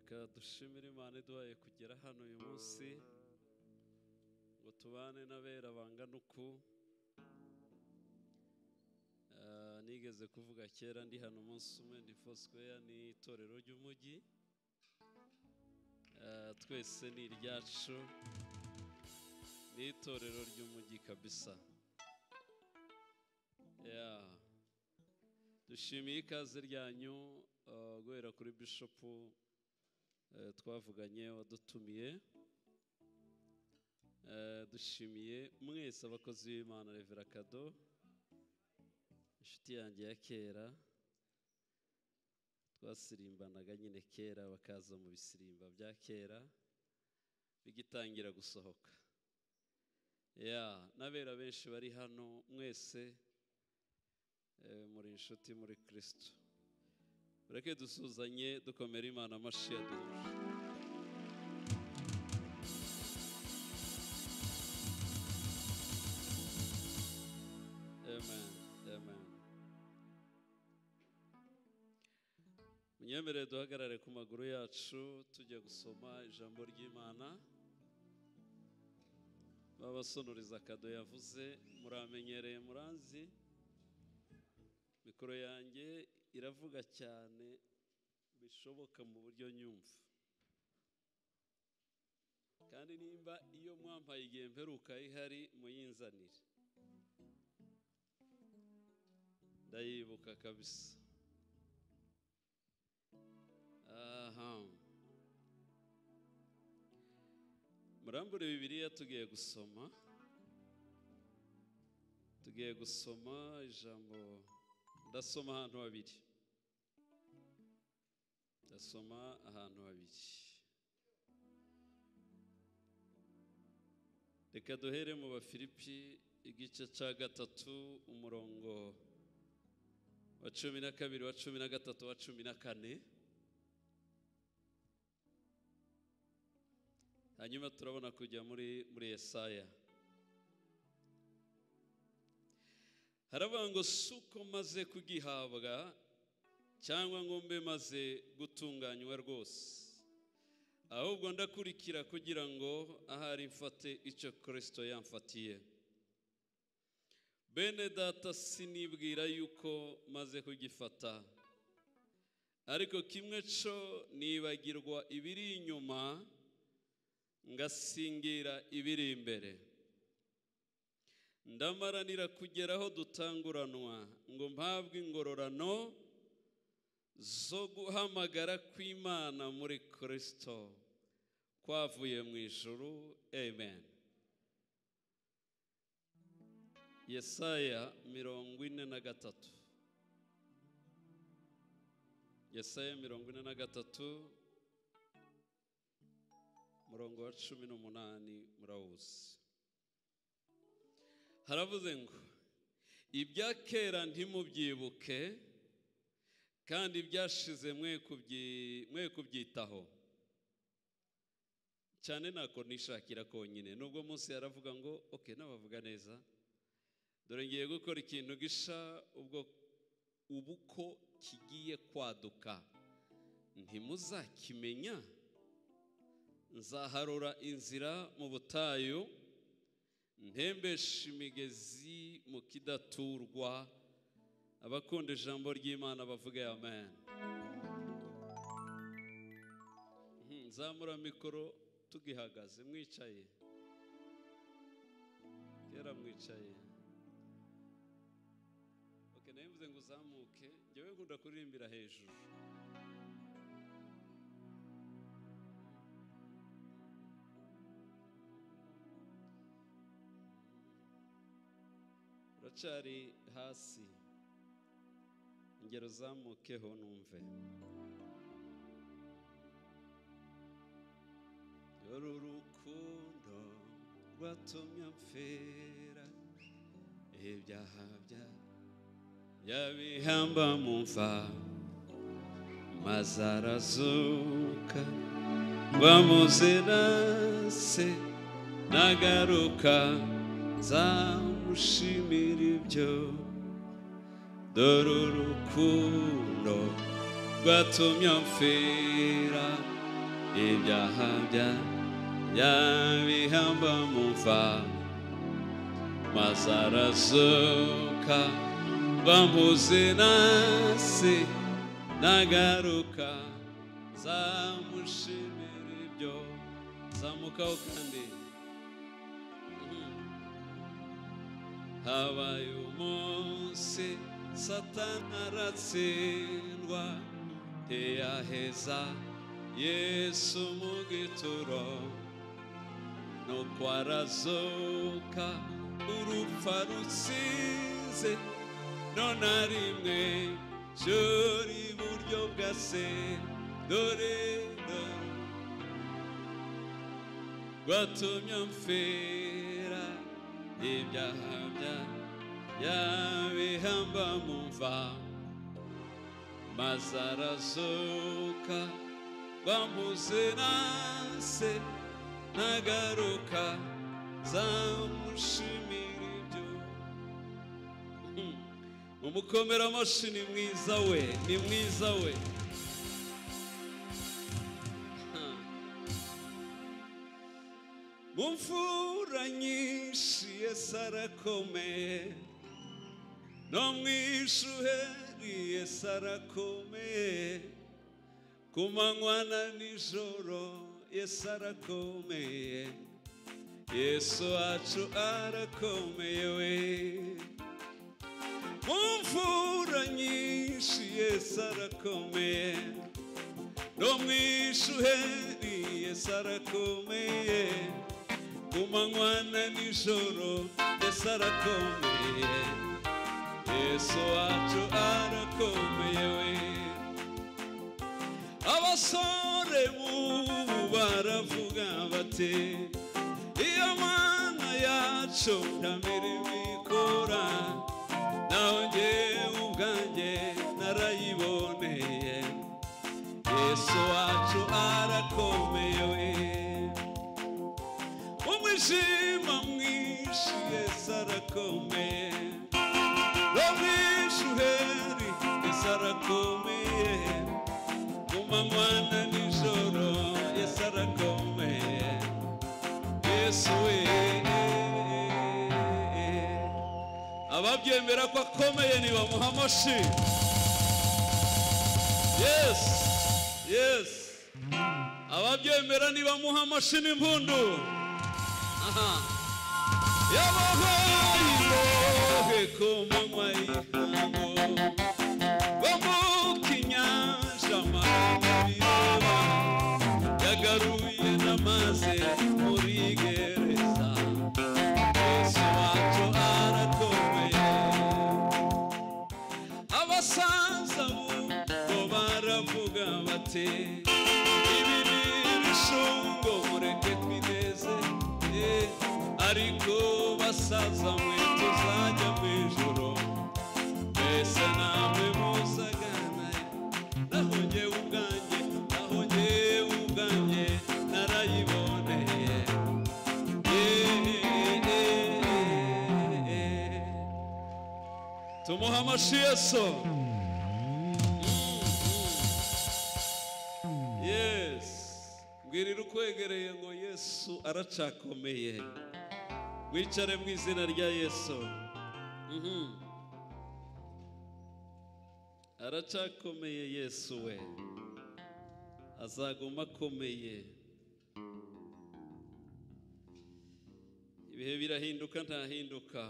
reka dushimire Imana iduhaye kugera hano uyu munsi ngo tubane n'abera bangana uku. Nigeze kuvuga kera ndi hano umunsi umwe ndi Foursquare ni itorero ry'umujyi, twese ni iryacu, ni itorero ry'umujyi kabisa. Dushimiye ikaze ryanyu guhera kuri Bishop twavuganye wadutumiye. Dushimiye mwese abakozi b'Imana, Reverend Kado inshuti yanjye ya kera twasirimbanaga nyine kera, bakaza mu bisirimba bya kera bigitangira gusohoka. N'abera benshi bari hano mwese muri inshuti muri Kristo. Ureke dusuzanye dukomera Imana amashyi yaduhuje. Amen, amen. Munyemerere duhagarare ku maguru yacu tujya gusoma ijambo ry'Imana. Babasonoriza Kado yavuze muramenyereye muranzi. Mikoro yanjye iravuga cyane bishoboka mu buryo nyumva, kandi nimba iyo mwampaye igihe mperuka ihari muyinzanire, ndayibuka kabisa. Murambure Bibiliya tugiye gusoma ijambo. Ndasoma ahantu habiri. Reka duhere mu Bafilipi igice cya 3 umurongo wa 12, wa 13, wa 14. Hanyuma turabona kujya muri Yesaya. Haravuga ngo suko maze kugihabwa cyangwa ngo mbe maze gutunganywa rwose, ahubwo ndakurikira kugira ngo ahari mfate icyo Kristo yamfatiye. Bene data, sinibwira yuko maze kugifata, ariko kimwe cyo nibagirwa ibiri inyuma ngasingira ibiri imbere. Ndamaranira kugeraho dutanguranwa ngo mpabwe ingororano zo guhamagara kw'Imana muri Kristo kwavuye mu ijuru. Amen. Yesaya 43. Yesaya 43 murongo wa 18 murawuzi. Haravuze ngo ibya kera ntimubyibuke, kandi byashize mwe kubyitaho. Cyane nako nishakira konyine, nubwo munsi yaravuga ngo n'abavuga neza, dore ngiye gukora ikintu gisha ubuko kigiye kwaduka, ntimuzakimenya. Nzaharura inzira mu butayu, ntembesha imigezi mu kidaturwa. Abakunda ijambo ry'Imana bavuge amen. Nzamura mikoro tugihagaze, mwicaye kera mwicaye. Nabivuze ngo uzamuke, njyewe nkunda kuririmbira hejuru. Uracari hasi, ingero zamukeho numve. Dore urukundo rwatumye mpfera, ibyaha yabihamba mu mva, maze arazuka ngo amuzirase. Nagaruka nzamushimira ibyo. Dore urukundo rwatumye mpfera, ibyaha yabihamba mu mva maze arazuka bambuze nasi nagaruka zamushimira ibyo zamukaho kandi habaye umunsi Satani aratsindwa ntiyaheza Yesu mu gituro nuko arazuka urupfa rutsinze none rimwe jori buryo bwa se dore rwatumye mfera ibyaha yabihamba mu mva maze arazuka bambuze nase nagaruka zamushimira ibyo umukomera amashyi ni mwiza we ni mwiza we mu mvura nyinshi Yesu arakomeye no mu ishuheri Yesu arakomeye ku manywa na nijoro Yesu arakomeye Yesu wacu arakomeye we mu mvura nyinshi Yesu arakomeye no mu ishuheri Yesu arakomeye ku manywa na nijoro Yesu arakomeye Yesu wacu arakomeye we abasore mubu baravuga bati iyo Mana yacu ntamere mikora naho njyewe ubwanjye narayiboneye Yesu wacu arakomeye we umwijima mwinshi Yesu arakomeye no mu ishuheri Yesu arakomeye ku manywa na nijoro Yesu arakomeye Yesu we ababyemera ko akomeye nibamuha amashyi yes yes ababyemera nibamuha amashyi n'impundu yabahaye ku manywa y'ihangu bambuka inyanja marabireba yagaruye n'amazi muri gereza Yesu wacu arakomeye abasaza bo baravuga bati ibi ni ibishungo mureke twineze ariko basaza mwe tuzajya mu ijuru mbese namwe muzagana naho njyewe ubwanjye narayiboneye tumuha amashyi Yesu yes mbwirira ukwegereye ngo Yesu aracakomeye wicare mu izina rya Yesu aracakomeye Yesu we azaguma akomeye ibihe birahinduka ntahinduka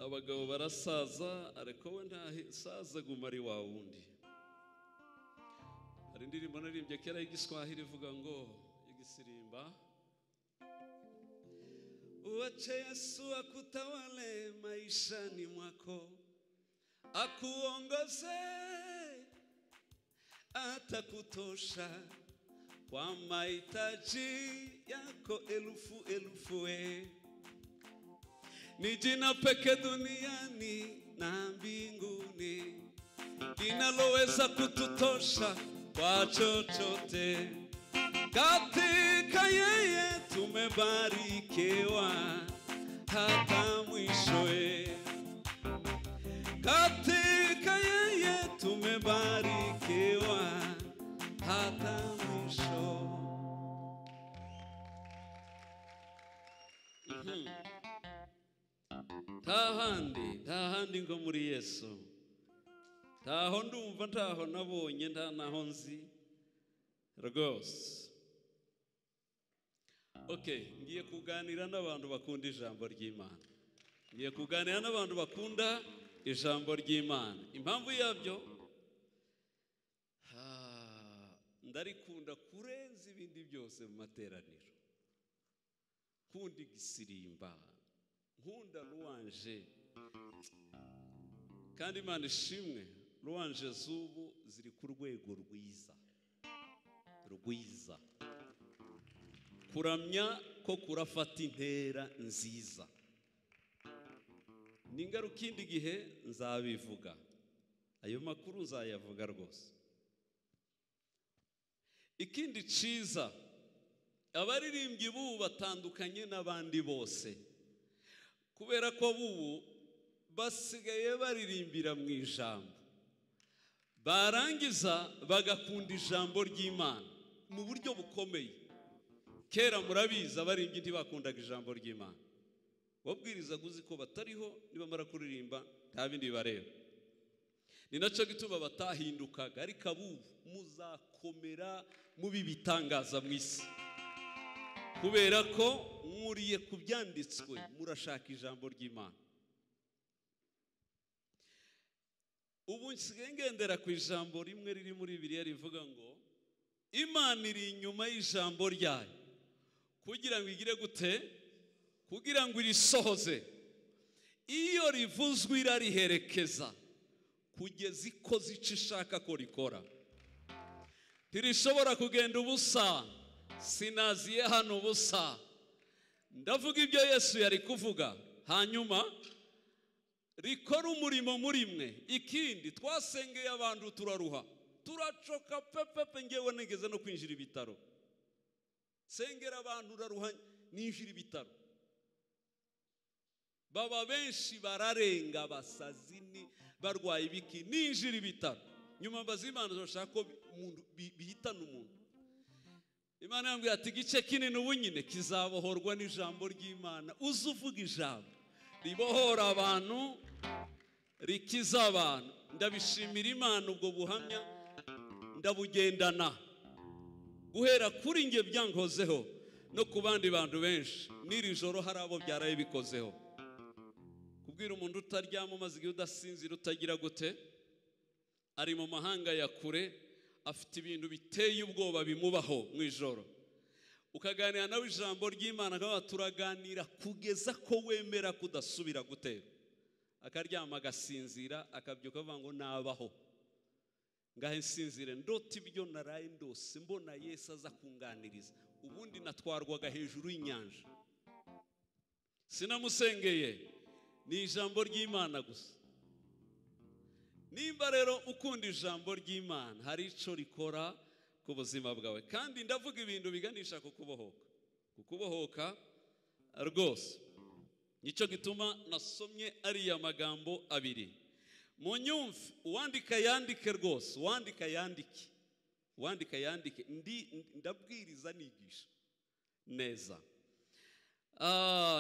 abagabo barasaza ariko we ntasaza guma ari wa wundi hari indirimbo naririmbye kera y'igiswahili ivuga ngo igisirimba uache Yesu akutawale maishani mwako akuongoze atakutosha kwa mahitaji yako elfu ni jina pekee duniani na mbinguni linaloweza kututosha kwa chochote katika yeye tumebarikiwa hata mwishoe katika yeye tumebarikiwa hata nta handi ngo muri Yesu, ntaho ndumva, ntaho nabonye, nta naho nzi rwose. Ngiye kuganira n'abantu bakunda ijambo ry'Imana, ngiye kuganira n'abantu bakunda ijambo ry'Imana. Impamvu yabyo, ndarikunda kurenza ibindi byose mu materaniro. Nkunda igisirimba, nkunda ruwanje, kandi Imana ishimwe, ruwanje z'ubu ziri ku rwego rwiza. Kuramya ko kurafata intera nziza. Ningaruka ikindi gihe nzabivuga, ayo makuru nzayavuga rwose. Ikindi ciza, abaririmbyi bubu batandukanye n'abandi bose, kubera ko bubu basigaye baririmbira mu ijambo, barangiza bagakunda ijambo ry'Imana mu buryo bukomeye. Kera murabizi abaririmbyi ntibakundaga ijambo ry'Imana, wabwirizaga uzi ko batariho, nibamara kuririmba nta bindi bibareba. Ni nacyo gituma batahindukaga, ariko abubu muzakomera mubi bitangaza mu isi, kubera ko mwuriye ku byanditswe, murashaka ijambo ry'Imana. Ubu nsigaye ngendera ku ijambo rimwe riri muri Bibiliya rivuga ngo Imana iri inyuma y'ijambo ryayo kugira ngo igire gute? Kugira ngo irisohoze. Iyo rivuzwe irariherekeza kugeza ikoze icyo ishaka ko rikora. Ntirishobora kugenda ubusa. Sinaziye hano ubusa. Ndavuga ibyo Yesu yari kuvuga, hanyuma rikora umurimo muri mwe. Ikindi, twasengeye abantu turaruha, turacoka pepepe. Ngewe nigeze no kwinjira ibitaro, sengera abantu uraruha, ninjira ibitaro. Baba benshi bararenga, basazini, barwaye ibiki, ninjira ibitaro. Nyuma mbaza Imana, turashaka ko bihitana umuntu. Imana yambwiye ati igice kinini ubu nyine kizabohorwa n'ijambo ry'Imana. Uzuvuga ijambo ribohora abantu, rikiza abantu. Ndabishimira Imana, ubwo buhamya ndabugendana guhera kuri nge byankozeho no ku bandi bantu benshi. N'iri joro hari abo byaraye bikozeho. Kubwira umuntu utaryama maze igihe udasinzira, utagira gute, ari mu mahanga ya kure, afite ibintu biteye ubwoba bimubaho mu ijoro, ukaganira nawe ijambo ry'Imana, akaba turaganira kugeza ko wemera kudasubira gutera, akaryama agasinzira, akabyuka avuga ngo nabaho ngahe nsinzire, ndota ibyo naraye ndose, mbona Yesu aza kunganiriza. Ubundi natwarwaga hejuru y'inyanja, sinamusengeye, ni ijambo ry'Imana gusa. Nimba rero ukunda ijambo ry'Imana, hari icyo rikora ku buzima bwawe. Kandi ndavuga ibintu biganisha ku kubohoka rwose. Nicyo gituma nasomye ariya magambo abiri. Mu nyumve, uwandika yandike rwose, uwandika yandike. Ndabwiriza nigisha neza.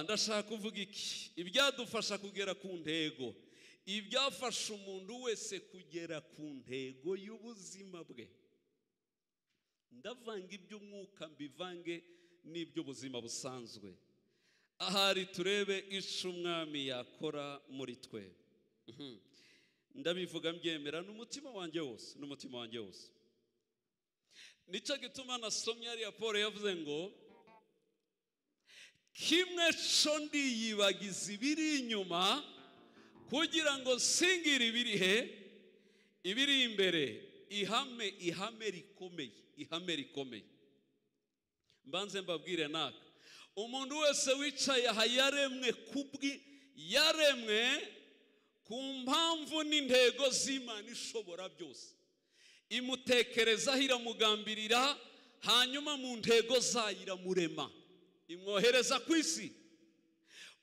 Ndashaka kuvuga iki? Ibyadufasha kugera ku ntego, ibyafasha umuntu wese kugera ku ntego y'ubuzima bwe. Ndavanga iby'umwuka mbivange n'iby'ubuzima busanzwe. Ahari turebe icyo umwami yakora muri twe. Ndabivuga mbyemera n'umutima wanjye wose. Nicyo gituma nasomye ariya Paul yavuze ngo kimwe cyo ndiyibagiza ibiri inyuma, kugira ngo singire ibiri imbere. Ihame rikomeye. Mbanze mbabwire naka, umuntu wese wicaye aha yaremwe ku mpamvu n'intego z'Imana ishobora byose. Imutekerezaho, iramugambirira, hanyuma mu ntego zayo iramurema, imwohereza ku isi.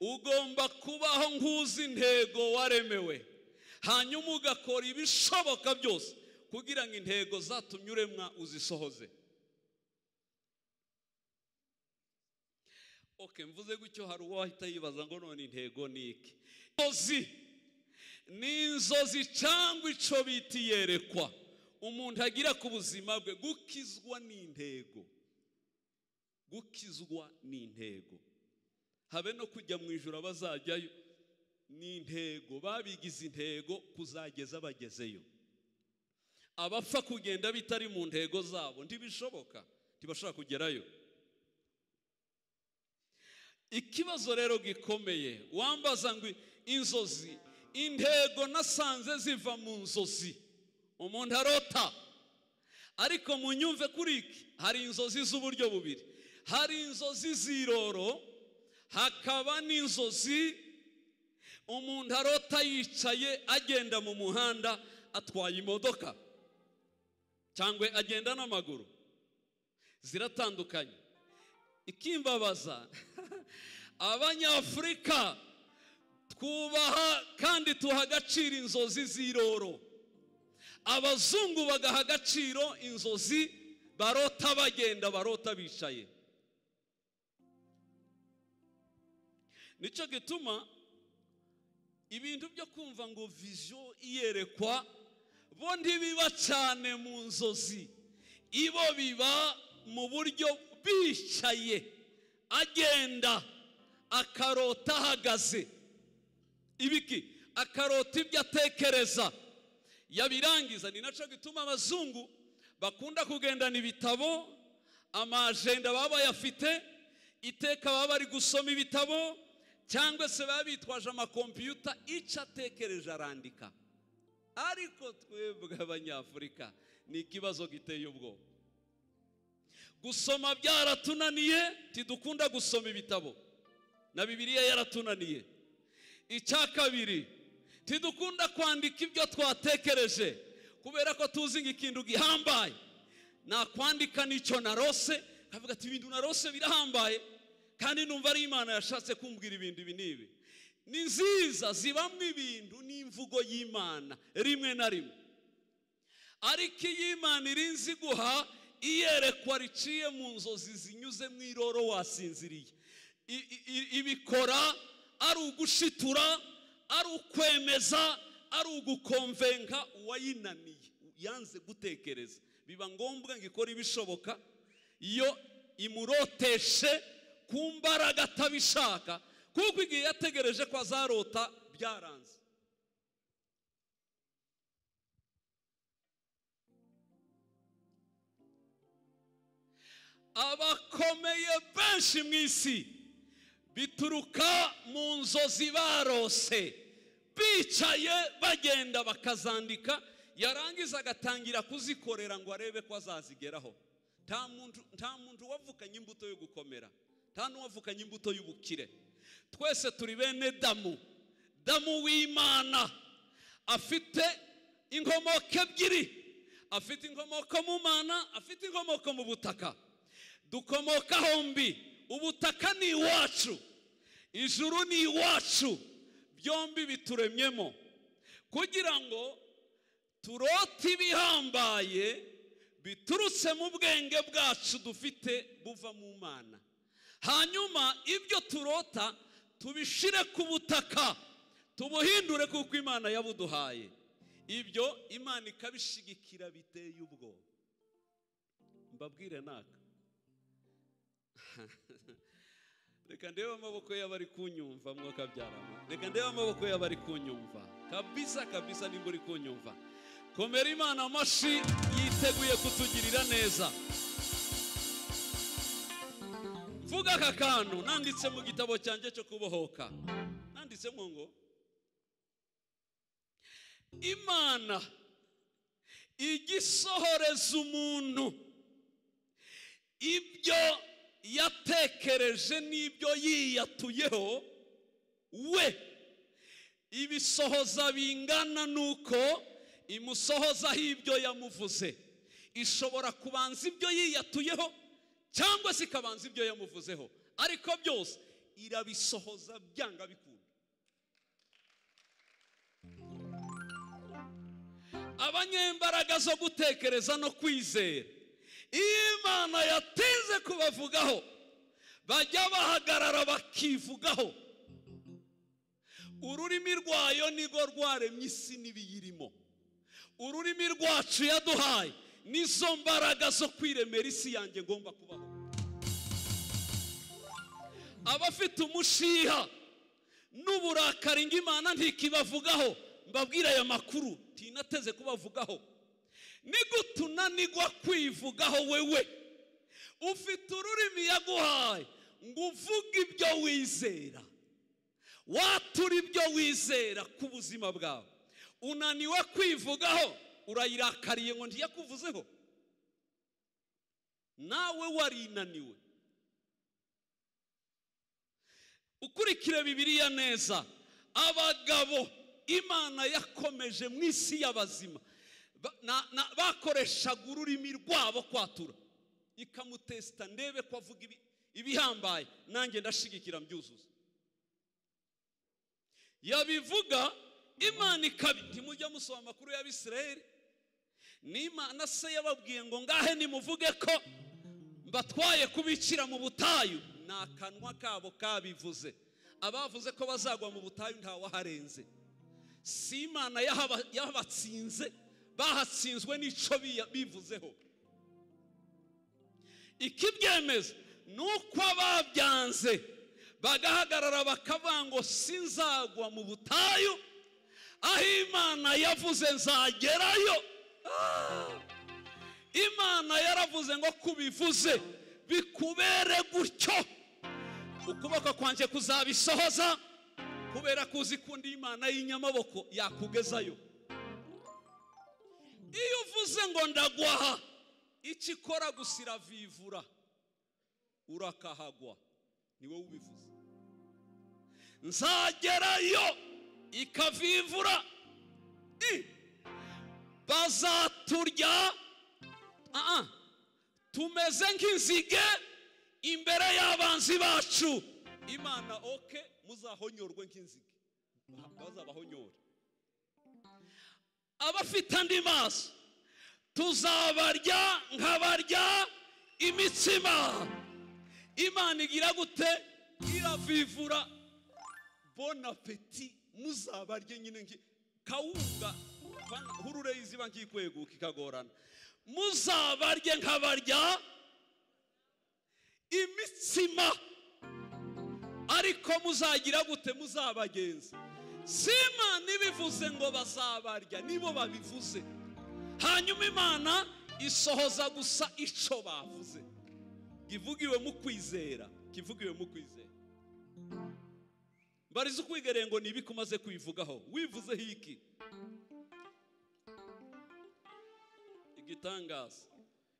Ugomba kubaho nk'uzi intego waremewe, hanyuma ugakora ibishoboka byose kugira ngo intego zatumye uremwa uzisohoze. mvuze gutyo hari uwo wahita yibaza ngo none intego ni iki? Inzozi ni inzozi cyangwa ico bita iyerekwa umuntu agira ku buzima bwe. Gukizwa ni intego, gukizwa ni intego. Habe no kujya mu ijuru abazajyayo ni intego, babigize intego kuzageza bagezeyo. Abapfa kugenda bitari mu ntego zabo ntibishoboka, ntibashaka kugerayo. Ikibazo rero gikomeye, wambaza ngo inzozi, intego nasanze ziva mu nzozi. Umuntu arota, ariko munyumve kuri iki, hari inzozi z'uburyo bubiri. Hari inzozi z'iroro, hakaba n'inzozi umuntu arota yicaye agenda mu muhanda atwaye imodoka cyangwa agenda n'amaguru. Ziratandukanye. Ikimbabaza Abanyafurika twubaha kandi tuha agaciro inzozi z'iroro. Abazungu bagaha agaciro inzozi barota bagenda, barota bicaye. Nico gituma ibintu byo kumva ngo vision iyerekwa bo ntibiba cyane mu nzozi, ibo biba mu buryo bicaye, agenda akarota ahagaze. Ibiki akarota ibyo atekereza yabirangiza. Ni naco gituma abazungu bakunda kugendana ibitabo, amajenda baba bayafite, iteka baba bari gusoma ibitabo, cyangwa se baba bitwaje amakompiyuta, icyo atekereje arandika. Ariko twebwe Abanyafurika ni ikibazo giteye ubwoba. Gusoma byaratunaniye, tidukunda gusoma ibitabo, na Bibiliya yaratunaniye. Icya kabiri, tidukunda kwandika ibyo twatekereje, kubera ko tuzi ikintu gihambaye. Na kwandika nicyo narose, kavuga ati ibintu narose birahambaye, kandi numva ari Imana yashatse kumbwira ibintu ibi nibi. Ni nziza, zibamwe ibintu n'imvugo y'Imana rimwe na rimwe. Ariko y'Imana irinzi guha iyerekwa riciye mu nzozi zinyuze mu iroro wasinziriye. Ibikora ari ugushitura, ari ukwemeza, ari ugukonvenka uwayinaniye, yanze gutekereza. Biba ngombwa ngo ikora ibishoboka iyo imuroteshe ku mbaraga atabishaka, kuko igihe yategereje ko azarota byaranze. Abakomeye benshi mu isi bituruka mu nzozi barose, bicaye bagenda bakazandika, yarangiza agatangira kuzikorera ngo arebe ko azazigeraho. Nta muntu wavukanye imbuto yo gukomera, nta n'uwavukanye imbuto y'ubukire. Twese turi bene Damu w'Imana, afite inkomoko ebyiri, afite inkomoko mu Mana, afite inkomoko mu butaka. Dukomoka hombi, ubutaka ni iwacu, ijuru ni iwacu, byombi bituremyemo kugira ngo turote ibihambaye biturutse mu bwenge bwacu dufite buva mu Mana. Hanyuma ibyo turota tubishire ku butaka, tubuhindure kuko Imana yabuduhaye. Ibyo Imana ikabishigikira biteye ubwoba. Mbabwire naka reka ndebe amaboko y'abari kunyumva, mwuka byarama. Reka ndebe amaboko y'abari kunyumva kabisa, nimba uri kunyumva. Komera Imana amashi, yiteguye kutugirira neza. Vuga aka kantu nanditse mu gitabo cyanjye cyo kubohoka. Nanditsemo ngo Imana igisohoreza umuntu ibyo yatekereje n'ibyo yiyatuyeho, we ibisohoza bingana nuko imusohozaho ibyo yamuvuze. Ishobora kubanza ibyo yiyatuyeho cyangwa se ikabanza ibyo yamuvuzeho, ariko byose irabisohoza byanga bikunda. Abanyembaraga zo gutekereza no kwizera, Imana yatinze kubavugaho, bajya bahagarara bakivugaho. Ururimi rwayo nigo rwaremye isi n'ibiyirimo. Ururimi rwacu yaduhaye nizo mbaraga zo kwiremera isi yanjye ngomba kubaho. Abafite umushiha n'uburakari ng'Imana ntikibavugaho, mbabwira aya makuru tinateze kubavugaho. Nigutunanigwa kwivugaho wewe ufite ururimi yaguhaye ngo uvuge ibyo wizera, watura ibyo wizera ku buzima bwawe. Unaniwe kwivugaho, urayirakariye ngo ntiyakuvuzeho, nawe warinaniwe. Ukurikire Bibiliya neza, abagabo Imana yakomeje mu isi y'abazima bakoreshaga ururimi rwabo kwatura, ikamutesta ndebe ko avuga ibihambaye, nanjye ndashigikira mbyuzuza. Yabivuga Imana ikabiti. Mujya musoma amakuru y'Abisirayeli, n'Imana se yababwiye ngo ngahe nimuvuge ko mbatwaye kubicira mu butayu, n'akanwa kabo kabivuze. Abavuze ko bazagwa mu butayu ntawaharenze. Si Imana yabatsinze, bahatsinzwe n'ico bivuzeho. Ikibyemeza nuko ababyanze bagahagarara bakavuga ngo sinzagwa mu butayu, aho Imana yavuze nzagerayo. Imana yaravuze ngo kubivuze bikubere gutyo, ukuboko kwanje kuzabisohoza, kubera kuzi kundi Imana y'inyamaboko yakugezayo. Iyo uvuze ngo ndagwaha, ikikora gusira vivura, urakahagwa, niwe ubivuze. Nzagerayo, ikavivura. Bazaturya tumeze nk'inzige imbere y'abanzi bacu. Imana oke, muzahonyorwe nk'inzige, bazabahonyora. Abafite andi maso tuzabarya nkabarya imitsima. Imana igira gute? Iravivura. Bon appétit, muzabarye nyine kawunga hurure iziba nkikweguka ikagorana. Muzabarye nkabarya imitsima, ariko muzagira gute? Muzabagenza. Sima nibivuze ngo bazabarya, nibo babivuze. Hanyuma Imana isohoza gusa ico bavuze. Kivugiwe mu kwizera, kivugiwe mu kwizera. Barizo kwigereye ngo nibikumaze kwivugaho, wivuze hiki igitangaza.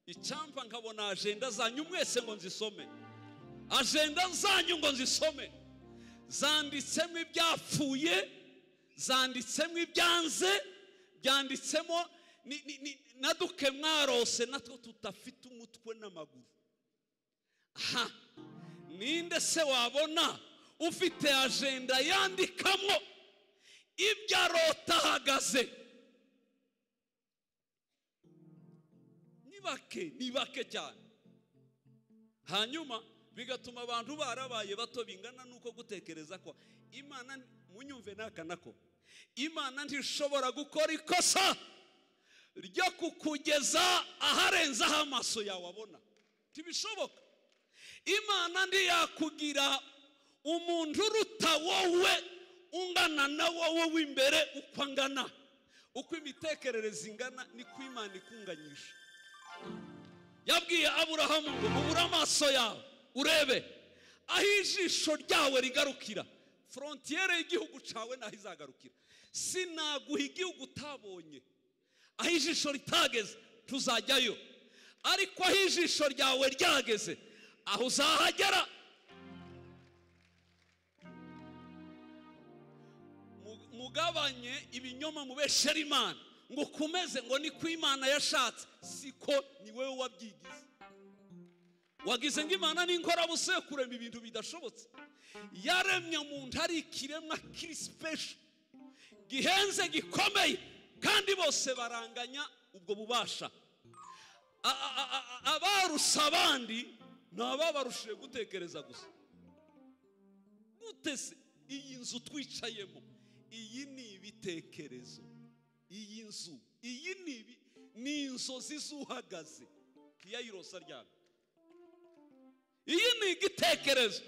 Icampa nkabona agenda zanyu mwese ngo nzisome, agenda zanyu ngo nzisome. Zanditsemo ibyapfuye, zanditsemo ibyanze, byanditsemo naduke mwarose natwo tutafite umutwe n'amaguru. Aha, ninde se wabona ufite agenda yandikamo ibyo arota ahagaze? Ni bake cyane. Hanyuma bigatuma abantu barabaye bato bingana nuko gutekereza ko Imana, munyumve nakanako, Imana ntishobora gukora ikosa ryo kukugeza aharenzaho amaso yawe abona. Tibishoboka. Imana ndiyakugira umuntu uruta wowe, ungana na wowe w'imbere uko angana. Uko imitekerereze ingana niko Imana ikunganyisha. Yabwiye Aburahamu ngo ubura amaso yawe urebe aho ijisho ryawe rigarukira, frontiere y'igihugu cawe naho izagarukira. Sinaguha igihugu utabonye, aho ijisho ritageze tuzajyayo, ariko aho ijisho ryawe ryageze aho uzahagera. Mugabanye ibinyoma mubeshera Imana ngo kumeze ngo ni kw'Imana yashatse, siko ni wewe wabyigize. Wagize ngo Imana n'inkora buse kurema ibintu bidashobotse. Yaremye umuntu ari ikiremwa kiri special, gihenze gikomeye, kandi bose baranganya ubwo bubasha. Abarusa abandi nababarushije gutekereza gusa. Gutese iyi nzu twicayemo, iyi ni ibitekerezo. Iyi nzu, iyi ni inzozi zuhagaze kiyayirosa ryabo. Iyi ni igitekerezo.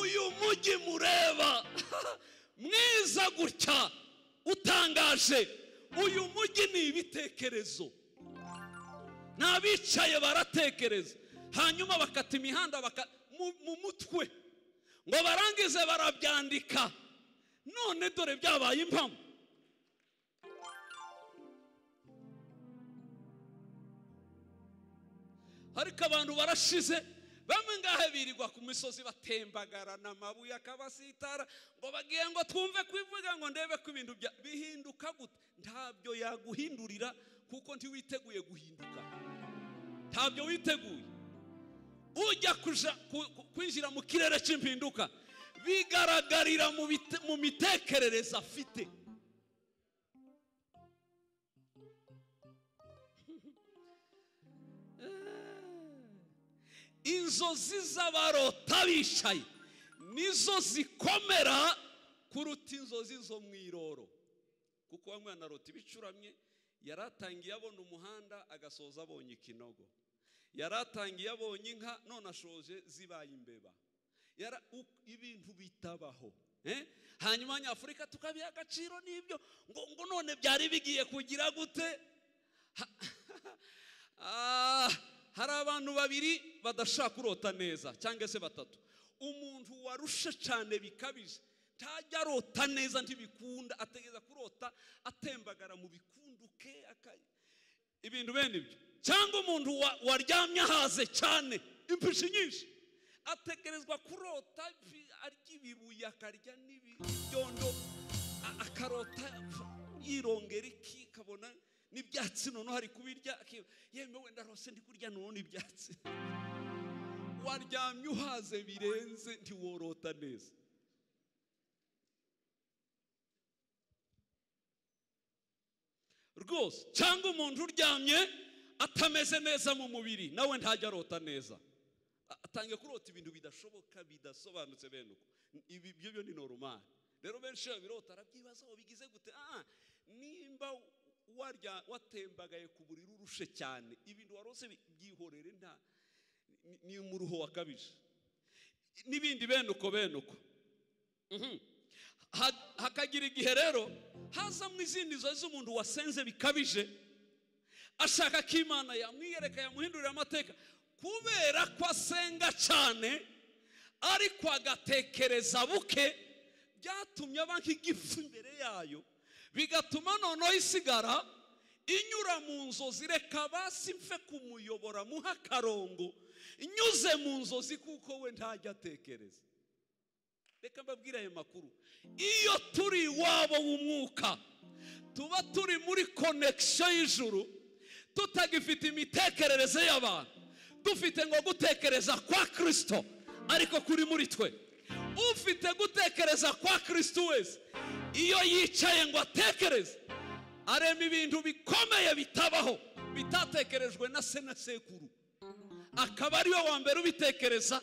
Uyu mujyi mureba mwiza gutya utangaje, uyu mujyi ni ibitekerezo. N'abicaye baratekereza, hanyuma bakata imihanda mu mutwe ngo barangize barabyandika. None dore byabaye impamo. Ariko abantu barashize, bamwe ngahe birirwa ku misozi batembagarana amabuye akabasitara ngo bagiye ngo twumve kwivuga ngo ndebe ko ibintu bihinduka gute. Ntabyo yaguhindurira kuko ntiwiteguye guhinduka. Ntabyo witeguye. Ujya kwinjira mu kirere cy'impinduka bigaragarira mu mitekerereze afite. Inzozi z'abarota bicaye nizo zikomera kuruta inzozi zo mu iroro, kuko wa mwana arota ibicuramye. Yaratangiye abona umuhanda agasoza abonye ikinogo. Yaratangiye abonye inka none ashoje zibaye imbeba. Ibintu bitabaho. Hanyuma Abanyafurika tukabiha agaciro n'ibyo ngo none byari bigiye kugira gute. Hari abantu babiri badashaka kurota neza cyangwa se batatu. Umuntu warushe cyane bikabije ntajya arota neza, ntibikunda, ategeza kurota atembagara mu bikunduke ibintu bene ibyo. Cyangwa umuntu waryamye ahaze cyane impishi nyinshi ategerezwa kurota arya ibibuye akarya n'ibyondo akarota yirongera iki kabona n'ibyatsi none hari kubirya yemewe ndarose ndi kurya none ibyatsi. Waryamye uhaze birenze ntiworota neza. Rwose cyangwa umuntu uryamye atameze neza mu mubiri nawe ntajya arota neza, atangiye kurota ibintu bidashoboka bidasobanutse bene uko. Ibi byo ni normal. Rero benshi babirota arabyibaza ngo bigize gute. Nimba watembagaye ku buriri urushe cyane, ibintu warose byihorere, nta ni umuruho wakabije n'ibindi bene uko. Hakagira igihe rero hazamo izindi nzozi z'umuntu wasenze bikabije, ashaka ko Imana yamwiyereka yamuhindurira amateka, kubera ko asenga cyane ariko agatekereza buke, byatumye aba nk'igifu imbere yayo, bigatuma noneho isigara inyura mu nzozi. Reka basi mfe kumuyobora muha akarongo inyuze mu nzozi kuko we ntajya atekereza. Reka mbabwire ayo makuru. Iyo turi iwabo w'umwuka tuba turi muri connection y'ijuru, tutagifite imitekerereze y'abantu, dufite ngo gutekereza kwa Kristo ariko kuri muri twe. Ufite gutekereza kwa Kristo wese iyo yicaye ngo atekereze arema ibintu bikomeye bitabaho, bitatekerejwe na se na sekuru, akaba ariwe wa mbere ubitekereza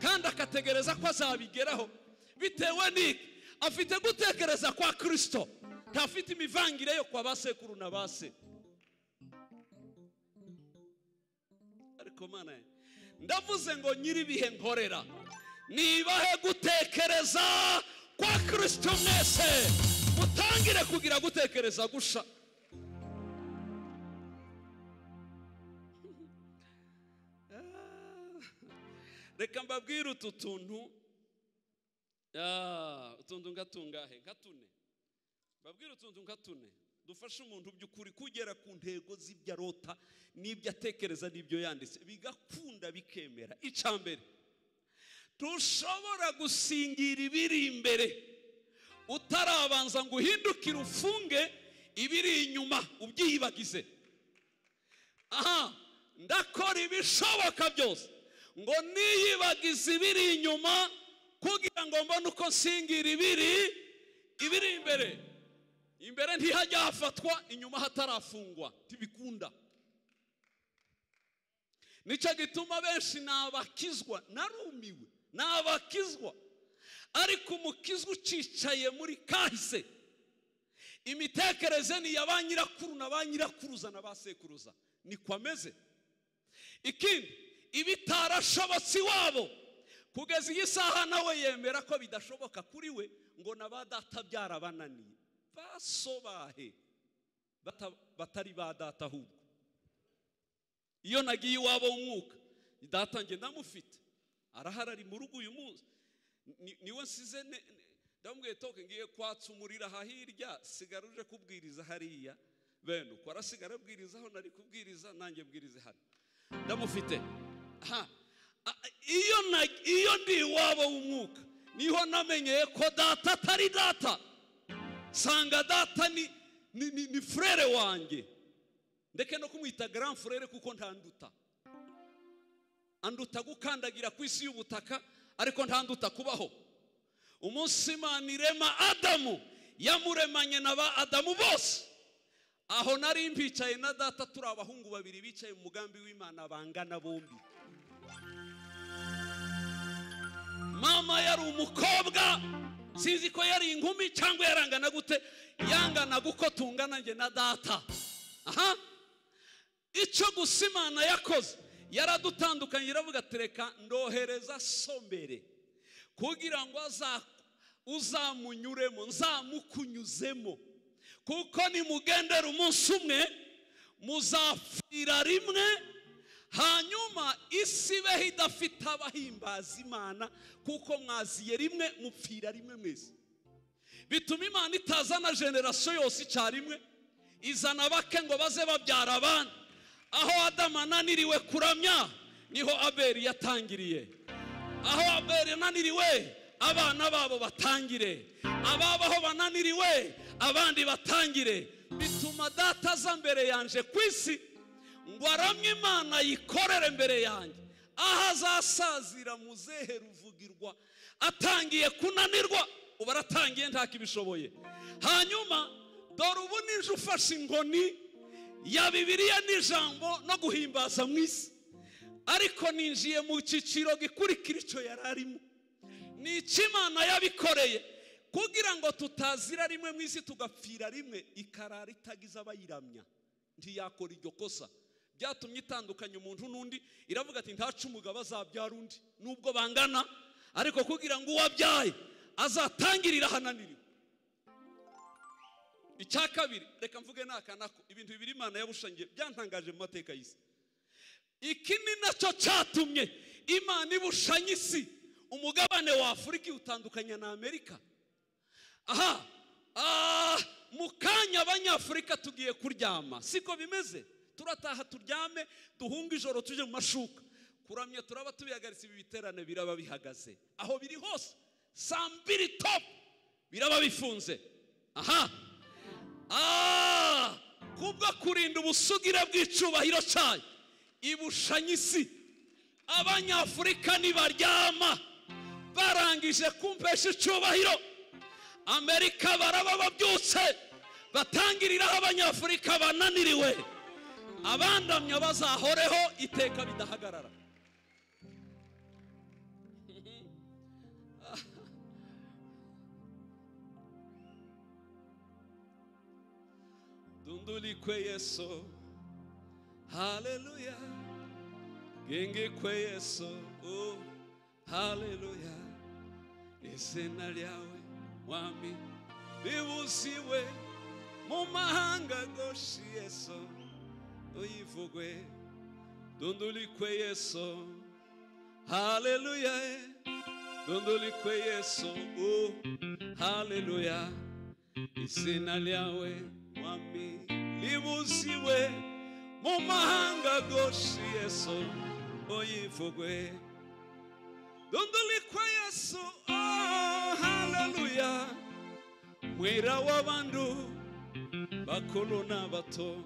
kandi akategereza ko azabigeraho. Bitewe n'iki? Afite gutekereza kwa Kristo, ntafite imivangire yo kwa basekuru na base. Ariko Mana ndavuze ngo nyiri bihe nkorera nibahe gutekereza kwa Kristo. Mwese mutangire kugira gutekereza gusha. Reka mbabwire utu tuntu ngatungahe nka tune. Babwire utuntu nka tune dufasha umuntu by'ukuri kugera ku ntego z'ibyo arota n'ibyo atekereza n'ibyo yanditse bigakunda bikemera. Icambere, tushobora gusingira ibiri imbere utarabanza ngo uhindukire ufunge ibiri inyuma ubyiyibagize. Ndakora ibishoboka byose ngo niyibagize ibiri inyuma kugira ngo mbone uko nsingira ibiri imbere ntihajya hafatwa, inyuma hatarafungwa, ntibikunda. nicyo gituma benshi nabakizwa, narumiwe, nabakizwa, ariko umukizwa ucicaye muri kahise, imitekerereze ni ya ba nyirakuru na ba nyirakuruza na ba sekuruza, niko ameze. Ikindi, ibitarashobotse iwabo kugeza iyi saha nawe yemera ko bidashoboka kuri we, ngo na ba data byarabananiye. Basobahe batari ba data ahubwo. Iyo nagiye iwabo w'umwuka, data nge ndamufite, arahari ari mu rugo uyu munsi, niwe nsize ndamubwiye toke ngiye kwatsa umuriro aha hirya, sigara uje kubwiriza hariya, bene uko arasigara abwiriza aho nari kubwiriza, nanjye bwirize hano, ndamufite. Iyo ndi iwabo w'umwuka niho namenyeye ko data atari data, sanga data ni frere wanjye, ndeke no kumwita grand frere kuko ntanduta, anduta gukandagira ku isi y'ubutaka ariko ntanduta kubaho. Umunsi Imana irema Adamu yamuremanye na ba Adamu bose, aho nari mbicaye na data turi abahungu babiri bicaye mu mugambi w'Imana bangana bombi. Mama yari umukobwa, sinzi ko yari inkumi cyangwa yarangana gute, yangana guko tungana nge na data. Icyo gusa Imana yakoze, yaradutandukanye, iravuga ati reka ndohereza sombere kugira ngo uzamunyuremo, nzamukunyuzemo, kuko nimugendera umunsi umwe muzapfira rimwe, hanyuma isi beho idafite abahimbaza Imana, kuko mwaziye rimwe mupfira rimwe mwese. Bituma Imana itazana generasiyo yose icyarimwe, izana bake ngo baze babyara abana. Aho Adamu ananiriwe kuramya niho Abeli yatangiriye, aho Abeli ananiriwe abana babo batangire, ababaho bananiriwe abandi batangire. Bituma data aza mbere yanje ku isi ngo aramye Imana yikorere mbere yanjye, aho azasazira muzehe ruvugirwa atangiye kunanirwa, ubu aratangiye ntakibishoboye. Hanyuma dore ubu nije ufashe inkoni ya Bibiliya n'ijambo no guhimbaza mu isi, ariko ninjiye mu cyiciro gikurikira icyo yari arimo. Ni icyo Imana yabikoreye kugira ngo tutazira rimwe mu isi tugapfira rimwe, ikarara itagize abayiramya. Ntiyakora iryo kosa, byatumye itandukanya umuntu n'undi, iravuga ati ntacu umugabo azabyara undi nubwo bangana, ariko kugira ngo uwabyaye azatangirira ahananiriwe. Icya kabiri, reka mvuge nakanako ibintu bibiri Imana yabushangiye byantangaje mu mateka y'isi. Iki ni nacyo cyatumye Imana ibushanya isi. Umugabane wa Afurika utandukanya na Amerika. Mu kanya abanyafurika tugiye kuryama, siko bimeze, turataha turyame, duhunga ijoro tuje mu mashuka, kuramya turaba tubihagaritse, ibi biterane biraba bihagaze aho biri hose, saa 2 top biraba bifunze. Kubwo kurinda ubusugire bw'icubahiro cyayo ibushanya isi. Abanyafurika nibaryama barangije kumpesha icubahiro, Amerika baraba babyutse batangiriraho abanyafurika bananiriwe, abandamya bazahoreho iteka bidahagarara. Dunduli kwe Yesu, haleluya, genge kwe Yesu, oh haleluya, izina ryawe mwami bibuziwe mu mahanga goshi Yesu uyivugwe. Dunduli kwe Yesu, haleluya, dunduli kwe Yesu, oh haleluya, izina ryawe mwami libuziwe mu mahanga goshi Yesu uyivugwe. Dunduli kwe Yesu, oh haleluya, mwira w'abantu bakuru n'abato.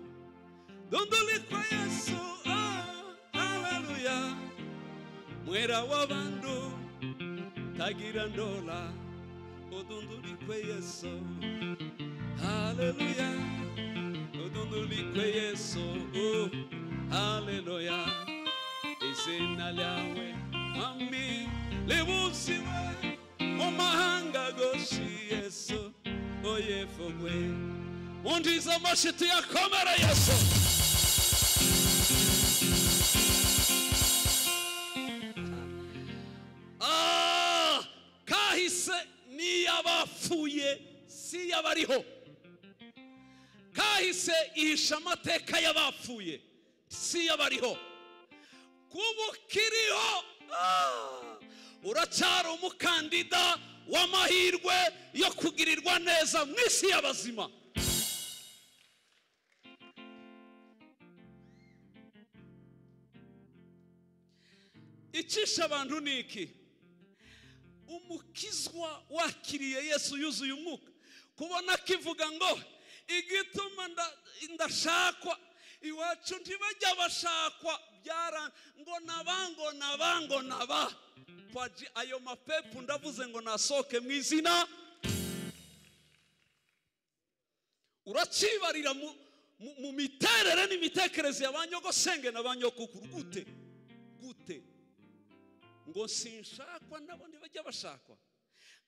Dunduli kwe Yesu, oh haleluya, mwira w'abantu tagira ndola. Dunduli kwe Yesu, haleluya, dunduli kwe Yesu, oh haleluya, izina ryawe mwami libuziwe mu mahanga goshi Yesu oyefogwe undiza amashiti yakomera Yesu. Kahise ni yabapfuye si yabariho. Kahise ihisha amateka y'abapfuye si yabariho. Kubukiriho uracyari umukandida w'amahirwe yo kugirirwa neza mu isi y'abazima. Icisha abantu niki? Umukizwa wakiriye Yesu yuzuye umwuka kubona kivuga ngo igituma ndashakwa iwacu ntibajya bashakwa byara ngo naba paji ayo mapepu ndavuze ngo nasoke mu izina. Uracibarira mu miterere n'imitekerereze y'abanyogosenge n'abanyokukuru gute ngo sinshakwa nabo ntibajya bashakwa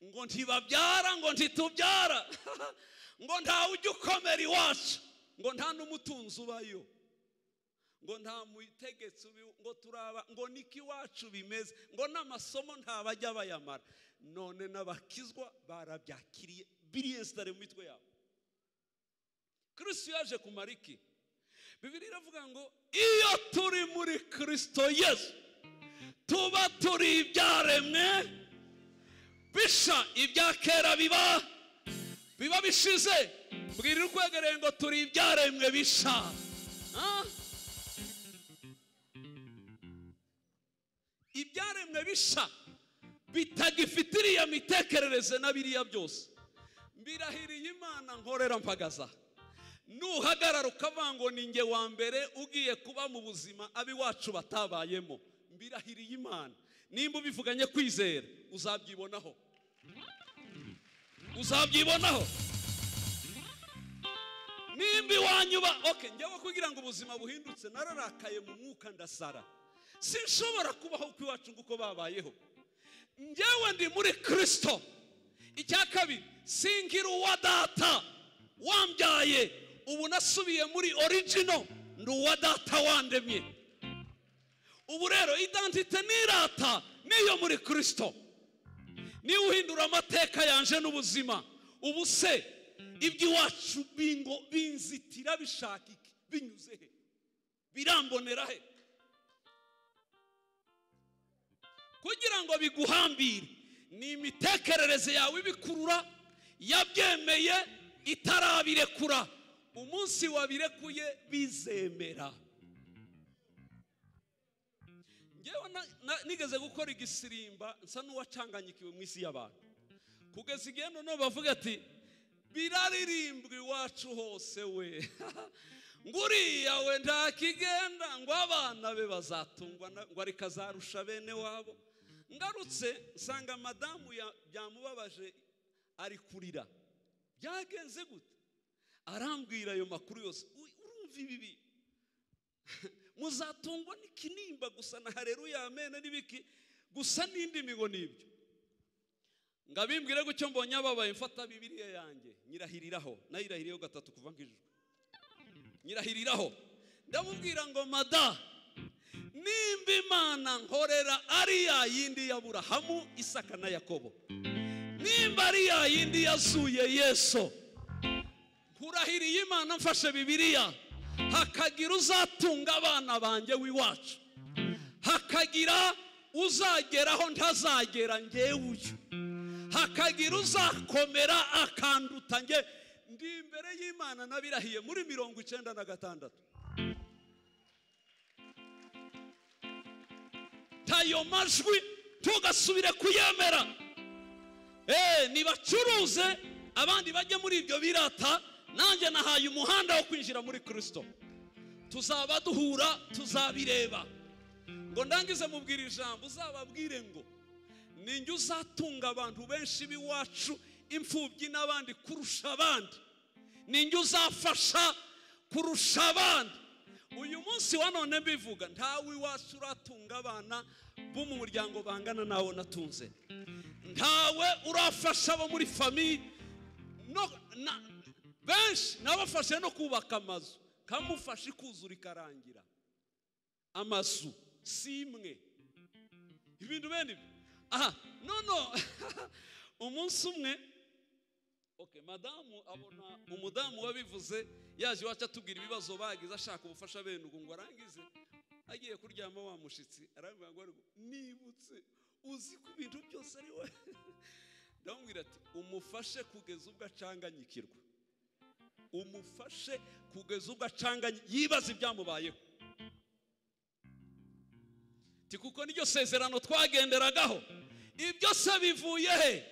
ngo ntibabyara ngo ntitubyara ngo ntawe ujya ukomera iwacu ngo nta n'umutunzi ubayo ngo nta mutegetsi ngo turaba ngo niki iwacu bimeze ngo n'amasomo ntabajya bayamara. None n'abakizwa barabyakiriye biriyesitare mu mitwe yabo. Kristo yaje kumara iki? Bibiliya iravuga ngo iyo turi muri Kristo Yesu tuba turi ibyaremwe bisha, ibya kera biba bishize. Bwirira ukwegereye ngo turi ibyaremwe bisha. Ibyaremwe bisha bitagifitiriye mitekerereze na biriya byose. Mbirahiriye Imana nkorera mpagaza. Nuhagarara ukavuga ngo ni nge wa mbere ugiye kuba mu buzima abiwacu batabayemo, mbirahiriye Imana nimba ubivuganye kwizera uzabyibonaho. Nimba iwanyuba njyewe kugira ngo ubuzima buhindutse nararakaye mu mwuka ndasara, sinshobora kubaho uko iwacu nguko babayeho. Njyewe ndi muri Kristo. Icya kabiri, singira uwa data wambyaye, ubu nasubiye muri original, ndi uwa data wandemye. Ubu rero identite nirata niyo muri Kristo. Ni uhindura amateka yanje n'ubuzima. Ubu se iby'iwacu binzitira bishaka iki? Binyuze he? Birambonera he? Kugira ngo biguhambire ni imitekerereze yawe ibikurura, yabyemeye itarabirekura. Umunsi wabirekuye bizemera. Ngewe nigeze gukora igisirimba nsa n'uwacanganyikiwe mu isi y'abantu, kugeza igihe none bavuga ati biraririmbwa iwacu hose we nguriya we ntakigenda ngo abana be bazatungwa ngo ariko azarusha bene wabo. Ngarutse nsanga madamu byamubabaje ari kurira. Byagenze gute? Arambwira ayo makuru yose. Urumva ibi muzatungwa n'ikinimba gusa na haleluya amen n'ibiki gusa n'indi migo nibyo. Ngabimbwire gucyo mbonye ababaye mfata Bibiliya yanjye nyirahiriraho, nayirahiriyeho gatatu kuva nk'ijuru. Nyirahiriraho ndamubwira ngo mada, nimba Imana nkorera ari ya yindi ya Aburahamu, Isaka na Yakobo, nimba ari ya yindi yazuye Yesu, kurahiriye Imana mfashe Bibiliya, hakagira uzatunga abana banjye w'iwacu, hakagira uzageraho ntazagera ngewe uyu, hakagira uzakomera akanduta nge. Ndi imbere y'Imana nabirahiye muri 96. Tayo majwi tugasubire kuyemera. Nibacuruze abandi bajye muri ibyo birata, nanjye nahaye umuhanda wo kwinjira muri Kristo. Tuzaba duhura tuzabireba. Ngo ndangize mubwira ijambo uzababwire ngo ninjye uzatunga abantu benshi biwacu imfubyi n'abandi kurusha abandi, ninjye uzafasha kurusha abandi. Uyu munsi munsi wa none mbivuga ntawe iwacu uratunga abana bo mu muryango bangana nawo natunze, ntawe urafasha abo muri famiye benshi nabafashe no kubaka amazu, kamufashe kuzura ikarangira amazu simwe ibintu bene aha nono umunsi umwe madamu abona umudamu wabivuze yaje wacha tubwira ibibazo bagize ashaka ubufasha bene ugo ngo arangize agiye kuryama wa mushitsi arambwira ngo nibutse uzi ku bintu byose ari we ndamubwira ati umufashe kugeza ubwo acanganyikirwa, umufashe kugeza ubwo acanganye yibaza ibyamubayeho kuko niryo sezerano twagenderagaho. Ibyo se bivuye he?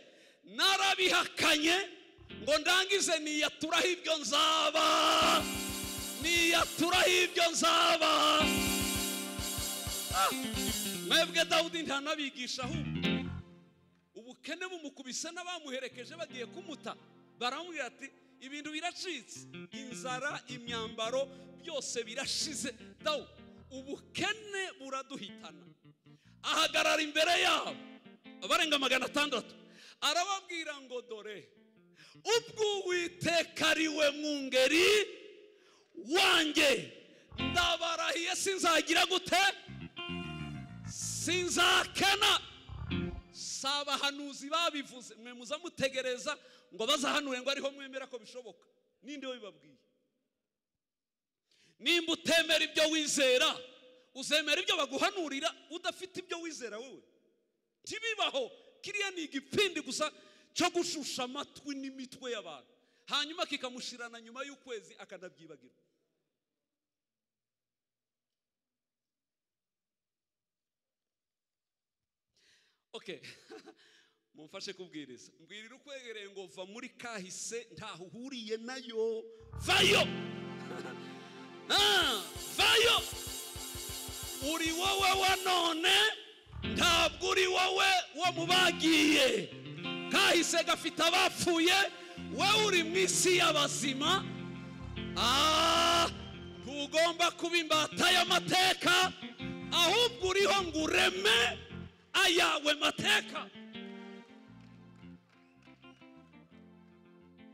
Narabihakanye ngo ndangize niyaturaho ibyo nzaba, niyaturaho ibyo nzaba. Mwebwe Dawudi ntanabigisha ahubwo ubukene bumukubise n'abamuherekeje bagiye kumuta, baramubwira ati ibintu biracitse, inzara, imyambaro byose birashize. Dawudi ubukene buraduhitana, ahagarara imbere yabo abarenga 600 arababwira ngo dore ubwo Uwiteka ari we mwungeri wanjye, ndabarahiye sinzagira gute, sinzakena. Sabahanuzi babivuze, mwe muza mutegereza ngo bazahanure ngo ariho mwemera ko bishoboka. Ninde wibabwiye? Nimba utemera ibyo wizera, uzemera ibyo baguhanurira udafite ibyo wizera wowe? Tibibaho. Kiriya ni igipindi gusa cyo gushusha amatwi n'imitwe y'abantu, hanyuma kikamushirana nyuma y'ukwezi akanabyibagirwa. Mumfashe kubwiriza, mbwirira ukwegereye ngo va muri kahise ntaho uhuriye nayo, vayo. Vayo. Uri wowe wa none, ntabwo uri wowe wo mubagiye. Kahise gafite abapfuye, we uri mu isi y'abazima. Ntugomba kuba imbata y'amateka, ahubwo uriho ngo ureme ayawe mateka.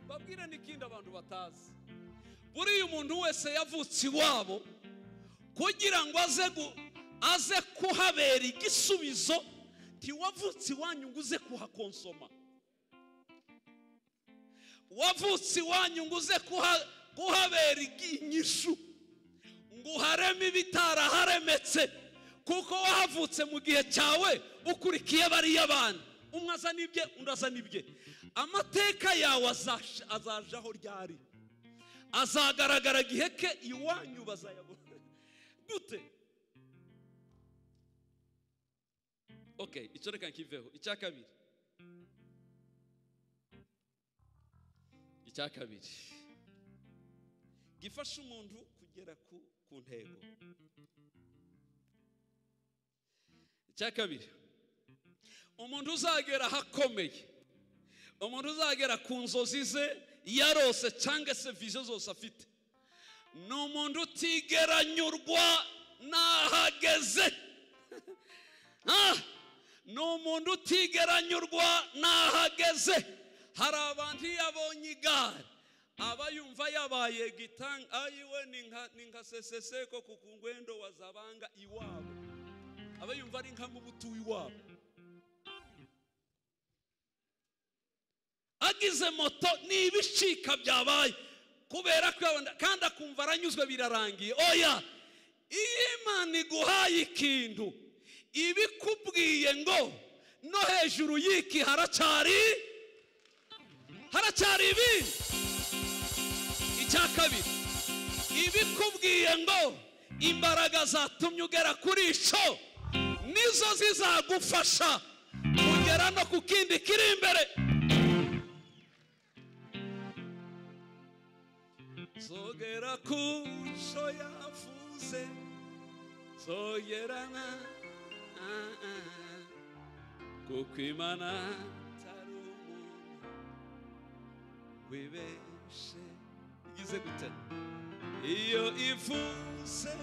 Babwire n'ikindi abantu batazi, buriya umuntu wese yavutse iwabo kugira ngo aze kuhabera igisubizo, ntiwavutse iwanyu ngo uze kuhakonsoma. Wavutse iwanyu ngo uze kuhabera inyishu, ngo uhareme ibitaraharemetse, kuko wahavutse mu gihe cyawe ukurikiye bariya bana, umwe azana ibye undi azana ibye. Amateka yawe azajaho ryari? Azagaragara giheke iwanyu bazayabona gute? Icyo reka nkiveho. Icya kabiri gifasha umuntu kugera ku ntego. Icya kabiri, umuntu uzagera hakomeye, umuntu uzagera ku nzozi ze yarose cyangwa se vision zose afite, ni umuntu utigeranyurwa n'ahageze. Ni umuntu utigeranyurwa n'ahageze. Hari abantu iyo abonye igare aba yumva yabaye gitanga, ayiwe ni nka seseseko ku ngwendo wazabanga iwabo, aba yumva ari nka mubutu iwabo. Agize moto ni ibicika byabaye kubera ko kandi akumva aranyuzwe birarangiye. Oya, iyo Imana iguhaye ikintu ibikubwiye ngo no hejuru y'iki haracyari ibindi. Icya kabiri, ibikubwiye ngo imbaraga zatumye ugera kuri ico nizo zizagufasha kugera no ku kindi kiri imbere. Zogera kuco yavuze, zogerana kuko Imana atari umuntu wibeshe. Igize gute? Iyo ivuze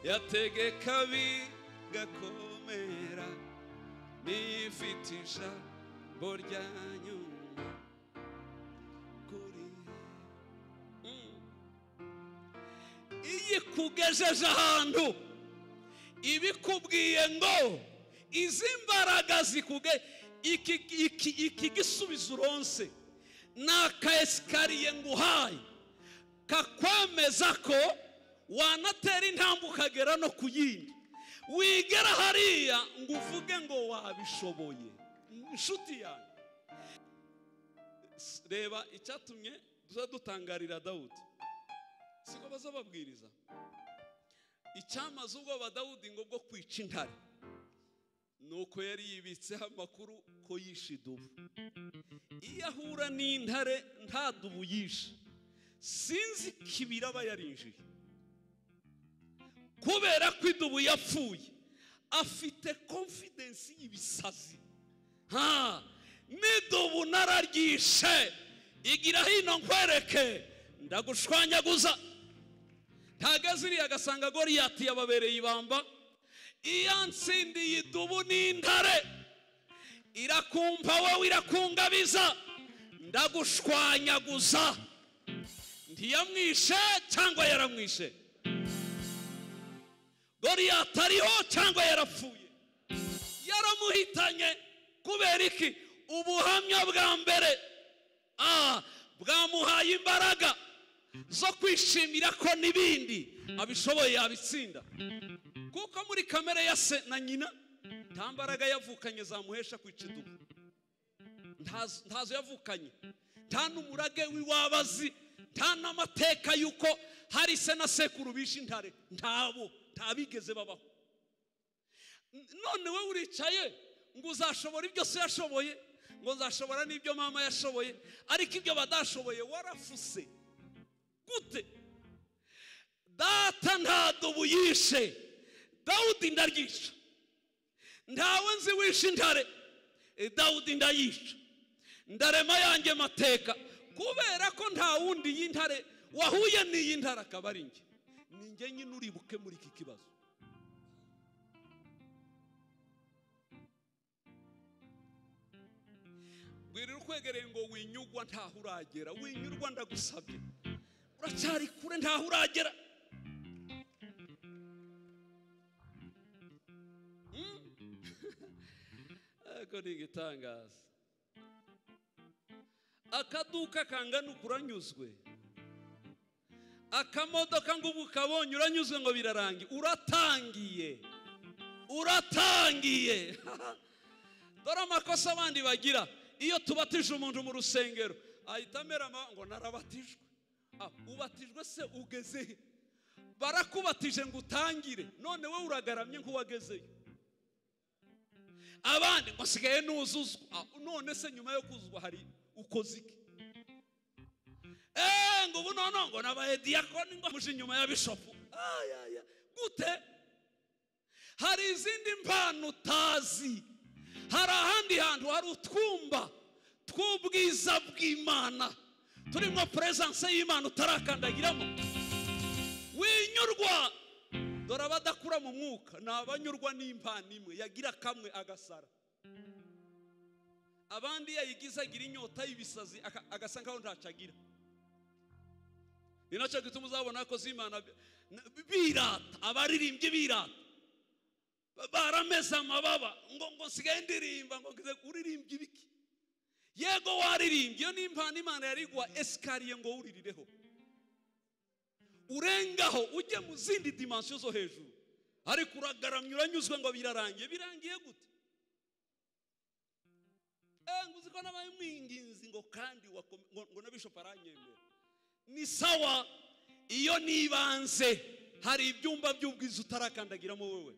yategeka bigakomera nifite ijambo rya nyuma kuri iyi kugejeje ahantu ibikubwiye ngo izi mbaraga zikuge iki gisubizo uronse naka esikariye nguhaye kakwemeza ko wanatera intambwe ukagera no ku yindi wigera hariya ngo uvuge ngo wabishoboye. Inshuti yanjye, reba icyatumye dutangarira Dawudi, siko bazababwiriza icyamaze ubwoba Dawudi ngo bwo kwica intare, nuko yari yibitseho amakuru ko yishe idubu. Iyo ahura n'intare nta dubu yishe, sinzi kibira aba yarinjiye, kubera ko idubu yapfuye afite confidence y'ibisazi. N'idubu nararyishe, igira hino nkwereke ndagushwanyaguza. Ntagaze iriya agasanga Goliyati yababereye ibamba, iyo nsindiye idubu n'intare irakumva wowe irakungabiza, ndagushwanyaguza. Ntiyamwishe cyangwa yaramwishe? Goliyati ariho cyangwa yarapfuye? Yaramuhitanye. Kubera iki? Ubuhamya bwa mbere bwamuhaye imbaraga zo kwishimira ko n'ibindi abishoboye yabitsinda. Kuko muri kamere ya se na nyina nta mbaraga yavukanye zamuhesha kwica idubu, ntazo yavukanye, nta n'umurage w'iwabazi, nta n'amateka yuko hari se na sekuru bishe intare, ntabigeze babaho. None we uricaye ngo uzashobora ibyo se yashoboye, ngo nzashobora n'ibyo mama yashoboye, ariko ibyo badashoboye warafuse gute? Data nta dubu yishe, Dawudi ndaryisha. Ntawe nzi wishe intare, Dawudi ndayisha. Ndarema yanjye mateka, kubera ko nta wundi y'intare wahuye n'iyi ntare akaba ari njye. Ni njye nyine uribuke muri iki kibazo. Bwira ukwegereye ngo winyugwa ntaho uragera, winyurwa ndagusabye, uracyari kure ntaho uragera. Ako ni igitangaza. Akaduka kangana ukuranyuzwe, akamodoka ngo ubu kabonye uranyuzwe ngo birarangiye. Uratangiye. Dore amakosa abandi bagira. Iyo tubatije umuntu mu rusengero ahita amerama ngo narabatijwe. Ubatijwe se ugeze he? Barakubatije ngo utangire, none we uragaramye nk'uwagezeyo. Abandi ngo sigaye nuzuzwa, none se nyuma yo kuzuzwa hari ukoze iki? Ngo ubu none ngo nabaye diakoni ngo muje nyuma ya bishopu. Gute? Hari izindi mpano utazi. Hari ahandi hantu hari utwumba tw'ubwiza bw'Imana turimo presence y'Imana utarakandagiramo. Winyurwa. Dore abadakura mu mwuka ni abanyurwa n'impano imwe, yagira kamwe agasara. Abandi yayigize agira inyota y'ibisazi agasanga aho ntacagira. Ni nacyo gituma uzabona ko z'Imana birata, abaririmbye birata, barameze amababa ngo nsigaye ndirimba, ngo ngize uririmbye ibiki? Yego waririmbye, iyo ni impano Imana yarigwa esikariye ngo uririreho, urengaho ujye mu zindi dimension zo hejuru. Ariko uragaramye uranyuzwe ngo birangiye gute? Nguzi ko nabaye mwinginzi ngo kandi ngo na bishop aranyemera. Ni sawa iyo nibanze hari ibyumba by'ubwiza utarakandagiramo wewe.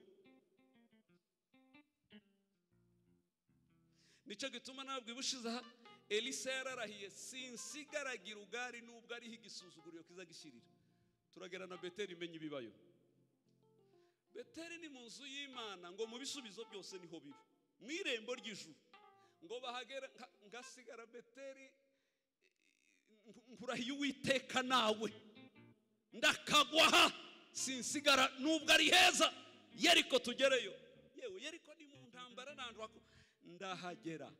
Nicyo gituma nabwo ibushiza Elisa yararahiye, sinsigaragira ugari nubwo ariho igisuzuguriro kiza gishirira. Turagera na Beteli menye ibibayo. Beteli ni mu nzu y'Imana, ngo mu bisubizo byose niho biri, mu irembo ry'ijuru. Ngo bahagera ngasigara Beteli, nkurahiye Uwiteka nawe ndakagwaha sinsigara nubwo ari heza, Yeriko tugereyo. Yewe Yeriko ni mu ntambara n'ahantu ndahagera.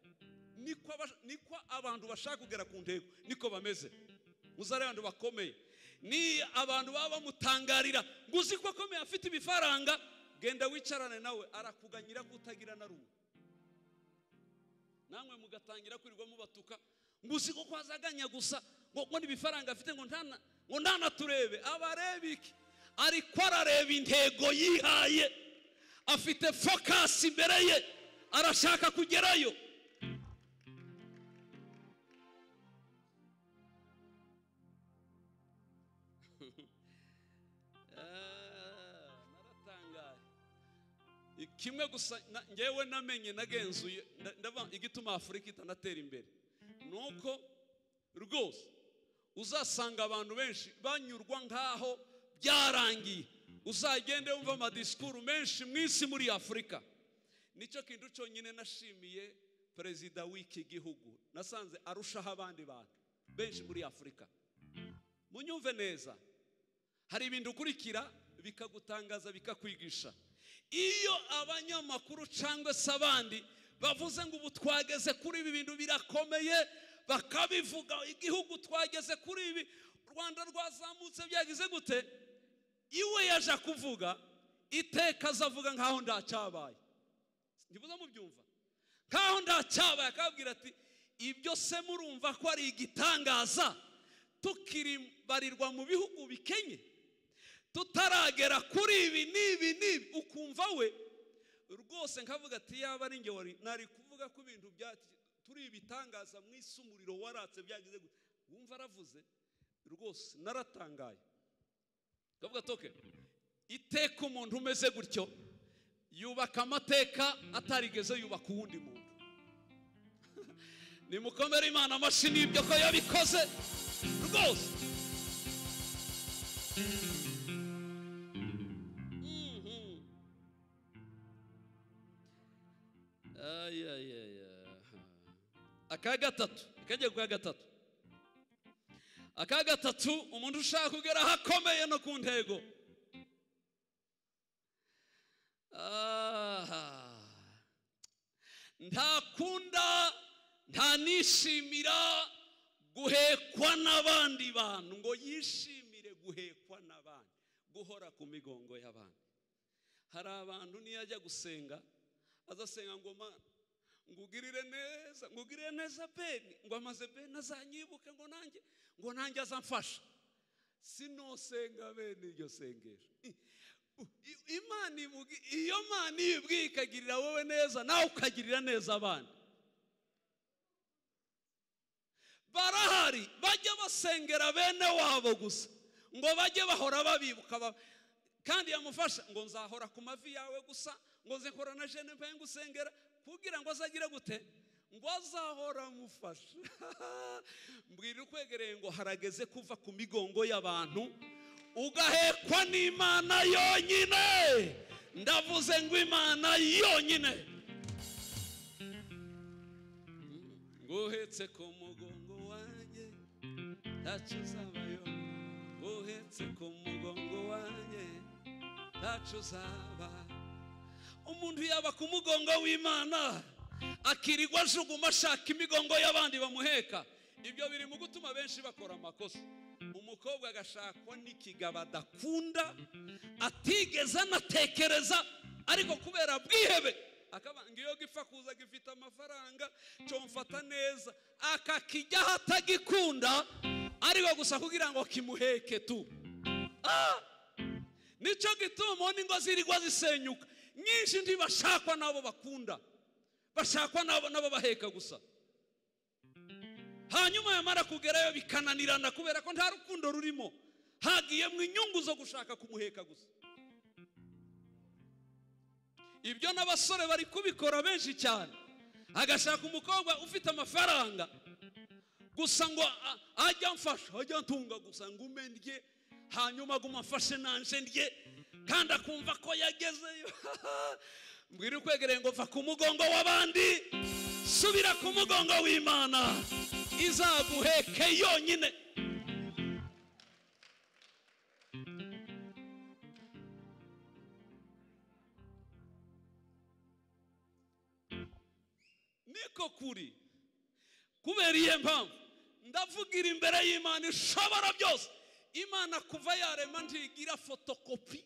Niko abantu bashaka kugera ku ntego, niko bameze. Muzare abantu bakomeye, ni abantu baba bamutangarira, nguzi ko akomeye afite ibifaranga, genda wicarane nawe arakuganyira kutagira na rumwe. Namwe mugatangira kwirirwa mubatuka, nguzi ko kwazaganya gusa ngo n'ibifaranga afite ngo ndana turebe. Abareba iki? Ariko arareba intego yihaye, afite focus imbere ye, arashaka kugerayo. Naratangaye. Kimwe gusa ngewe namenye nagenzuye igituma Afurika itanatera imbere, nuko rwose uzasanga abantu benshi banyurwa nkaho byarangiye. Uzagende wumva amadisikuru menshi mwisi muri Afurika. Nicyo kintu cyonyine nashimiye perezida w'iki gihugu, nasanze arushaho abandi bantu benshi muri Afurika. Munyumve neza, hari ibintu ukurikira bikagutangaza bikakwigisha. Iyo abanyamakuru cyangwa se abandi bavuze ngo ubu twageze kuri ibi bintu birakomeye, bakabivuga igihugu twageze kuri ibi, u Rwanda rwazamutse byagize gute, iwe yaje kuvuga iteka azavuga nkaho ndacyabaye. Ntibuza mubyumva, nkaho ndacyabaye, akabwira ati ibyo se murumva ko ari igitangaza, tukiribarirwa mu bihugu bikenye, tutaragera kuri ibi n'ibi. Ukumva we rwose nkavuga ati yaba ari nge nari kuvuga ko ibintu turi ibitangaza mu isi, umuriro waratse byagize gute. Wumva aravuze rwose naratangaye, kavuga toke iteka umuntu umeze gutyo yubaka amateka atarigeze yubaka uwundi muntu. Nimukomere Imana amashyi n'ibyo ko yabikoze rwose. Aka gatatu umuntu ushaka kugera ahakomeye no ku ntego. Ntanishimira guhekwa n'abandi bantu, ngo yishimire guhekwa n'abandi, guhora ku migongo y'abandi. Hari abantu niyajya gusenga azasenga ngo Mana ngugirire neza Beni, ngo amaze Beni azanyibuke ngo nanjye azamfasha. Sinosenga Beni iryo sengesho. Iyo Mana ibwiye ikagirira wowe neza, nawe ukagirira neza abandi. Barahari bajya basengera bene wabo gusa, ngo bajye bahora babibuka, kandi yamufasha ngo nzahora ku mavi yawe gusa, ngo nzekora na jene mpe ngusengera, kugira ngo azagire gute, ngo azahora amufasha. Mbwira ukwegereye ngo harageze kuva ku migongo y'abantu ugahekwa n'Imana yonyine. Ndavuze ngo Imana yonyine. Nguhetse ku mugongo wanjye ntacyo uzabayo, nguhetse ku mugongo wanjye ntacyo uzaba. Umuntu yaba ku mugongo w'Imana akirirwa ajuguma ashaka imigongo y'abandi bamuheka, ibyo biri mu gutuma benshi bakora amakosa. Umukobwa agashakwa n'ikigabo adakunda, atigeze anatekereza, ariko kubera bwihebe akaba ngiyo gipfa kuza gifite amafaranga cyo mfata neza, akakijyaho atagikunda, ariko gusa kugira ngo kimuheke tu. Nicyo gituma n'ingo zirirwa zisenyuka nyinshi, ntibashakwa n'abo bakunda, bashakwa n'abo baheka gusa. Hanyuma yamara kugerayo bikananirana kubera ko nta rukundo rurimo, hagiyemo inyungu zo gushaka kumuheka gusa. Ibyo n'abasore bari kubikora benshi cyane, agashaka umukobwa ufite amafaranga gusa ngo ajya amfasha, ajya ntunga gusa ngo ume ndye, hanyuma guma afashe nanje ndye, kandi akumva ko yagezeyo. Mbwira ukwegereye ngo va ku mugongo w'abandi, subira ku mugongo w'Imana, izaguheke yonyine. niko kuri. Kubera iyo mpamvu ndavugira imbere y'Imana ishobora byose. Imana kuva yarema ntigira fotokopi,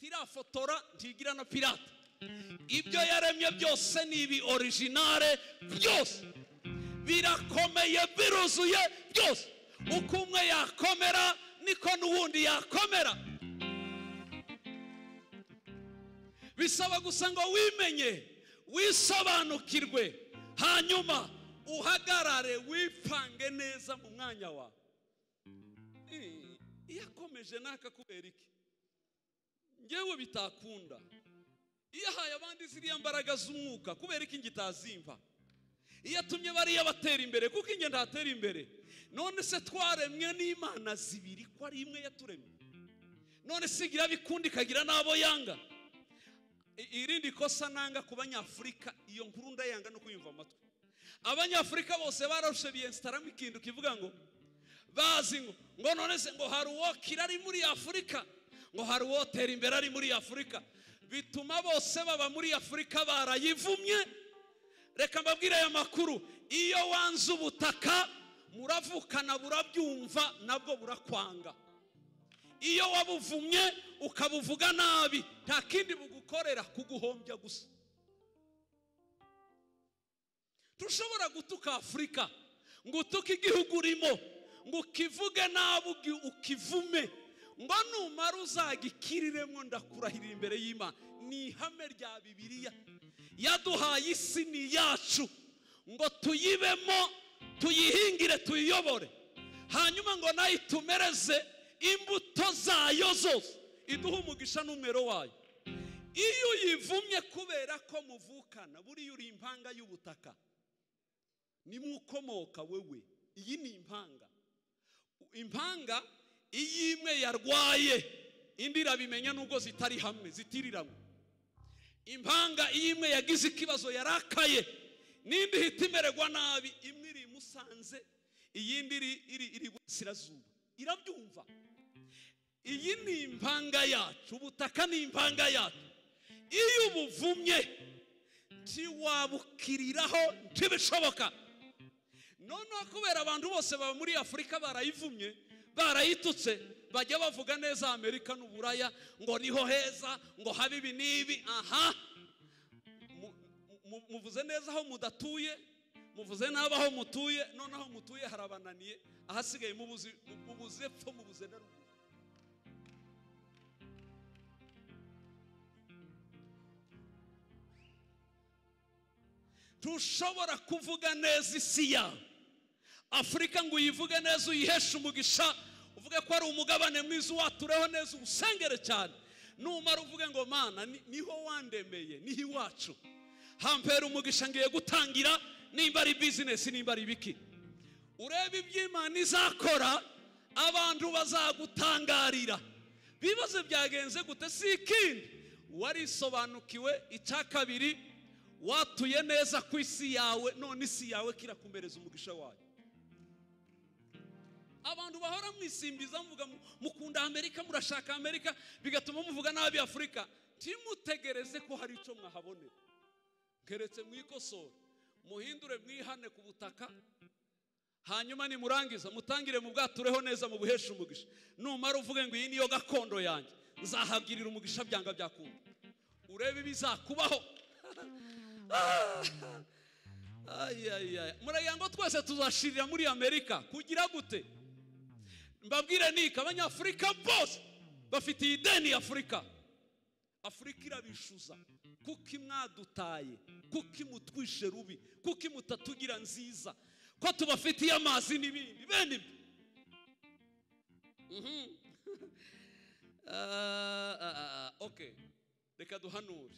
tirafotora, ntigira na pirate. Ibyo yaremye byose ni ibi originale byose, birakomeye biruzuye byose. Uko umwe yakomera niko n'uwundi yakomera. Bisaba gusa ngo wimenye, wisobanukirwe, hanyuma uhagarare wipange neza mu mwanya wawe. Iyo akomeje naka kubera iki? Ngewe bitakunda. Iyo ahaye abandi ziriya mbaraga z'umwuka kubera iki ngitazimva? Iyo atumye bariya batera imbere kuko inge ndatera imbere. None se twaremwe n'Imana zibiri ko ari imwe yaturemye. None se igira bikundi ikagira n'abo yanga. Irindi kosa nanga ku Banyafurika, iyo nkuru ndayanga no kuyumva amatwi. Abanyafurika bose bararushe bienstaramo ikintu kivuga ngo bazi ngo none se ngo hari uwo kirari muri Afurika, ngo hari uwo tera imbere ari muri Afurika. Bituma bose baba muri Afurika barayivumye. Reka mbabwire aya makuru, iyo wanze ubutaka muravukana burabyumva nabwo burakwanga. Iyo wabuvumye ukabuvuga nabi nta kindi bugukorera kuguhombya gusa. Tushobora gutuka Afurika, ngo utuke igihugu urimo, ngo ukivuge nabi ukivume, ngo numara uzagikiriremo ndakurahirira imbere y'Imana. Ni ihame rya Bibiliya. Yaduhaye isi ni yacu, ngo tuyibemo, tuyihingire, tuyiyobore, hanyuma ngo nayo itumereze imbuto zayo zose, iduha umugisha n'umwero wayo. Iyo uyivumye kubera ko muvukana, buriya uri impanga y'ubutaka, nimwukomoka wewe. Iyi ni impanga. Impanga iyo imwe yarwaye indi irabimenya nubwo zitari hamwe, zitiriramwe. Impanga iyo imwe yagize ikibazo yarakaye n'indi ihita imererwa nabi, imwe iri Musanze iyindi iri Burasirazuba, irabyumva. Iyi ni impanga yacu, ubutaka ni impanga yacu. Iyo ubuvumye ntiwabukiriraho, ntibishoboka. Noneho kubera abantu bose baba muri Afurika barayivumye, barayitutse, bajya bavuga neza Amerika n'Uburaya ngo niho heza, ngo habe ibi n'ibi. Aha, muvuze neza aho mudatuye, muvuze nabi aho mutuye. Noneho mutuye harabananiye, ahasigaye mubuze pfo, mubuze na ruguru. Tushobora kuvuga neza isi yawe Afurika, ngo uyivuge neza, uyiheshe umugisha, uvuge ko ari umugabane mwiza, watureho neza, usengere cyane. Numara uvuge ngo Mana niho wandemeye, niho iwacu, hampera umugisha ngiye gutangira, nimba ari business, nimba ari biki. Urebe iby'Imana izakora, abantu bazagutangarira. Bibaze byagenze gute? Si ikindi, warisobanukiwe. Icya kabiri, watuye neza ku isi yawe, none isi yawe kirakumereza umugisha wayo. Abantu bahora mwisimbiza muvuga mukunda Amerika, murashaka Amerika, bigatuma muvuga nabi Afurika. Timutegereze ko hari ico mwahabonera. Keretse mwikosora, muhindure, mwihane ku butaka, hanyuma ni murangiza mutangire mu bwatureho neza, mu buhesha umugisha. Numara uvuge ngo iyi niyo gakondo yanjye, nzahagirira umugisha byanga byakunda. Urebe bizakubaho. Muragira ngo twese tuzashirira muri Amerika kugira gute? Mbabwire nika Abanyafurika bose bafitiye ideni Afurika. Afurika irabishuza kuko imwadutaye, kuko imutwishe rubi, kuko imutatugira nziza, ko tubafitiye amazi n'ibindi bene ibyo. Okay, reka duhanure.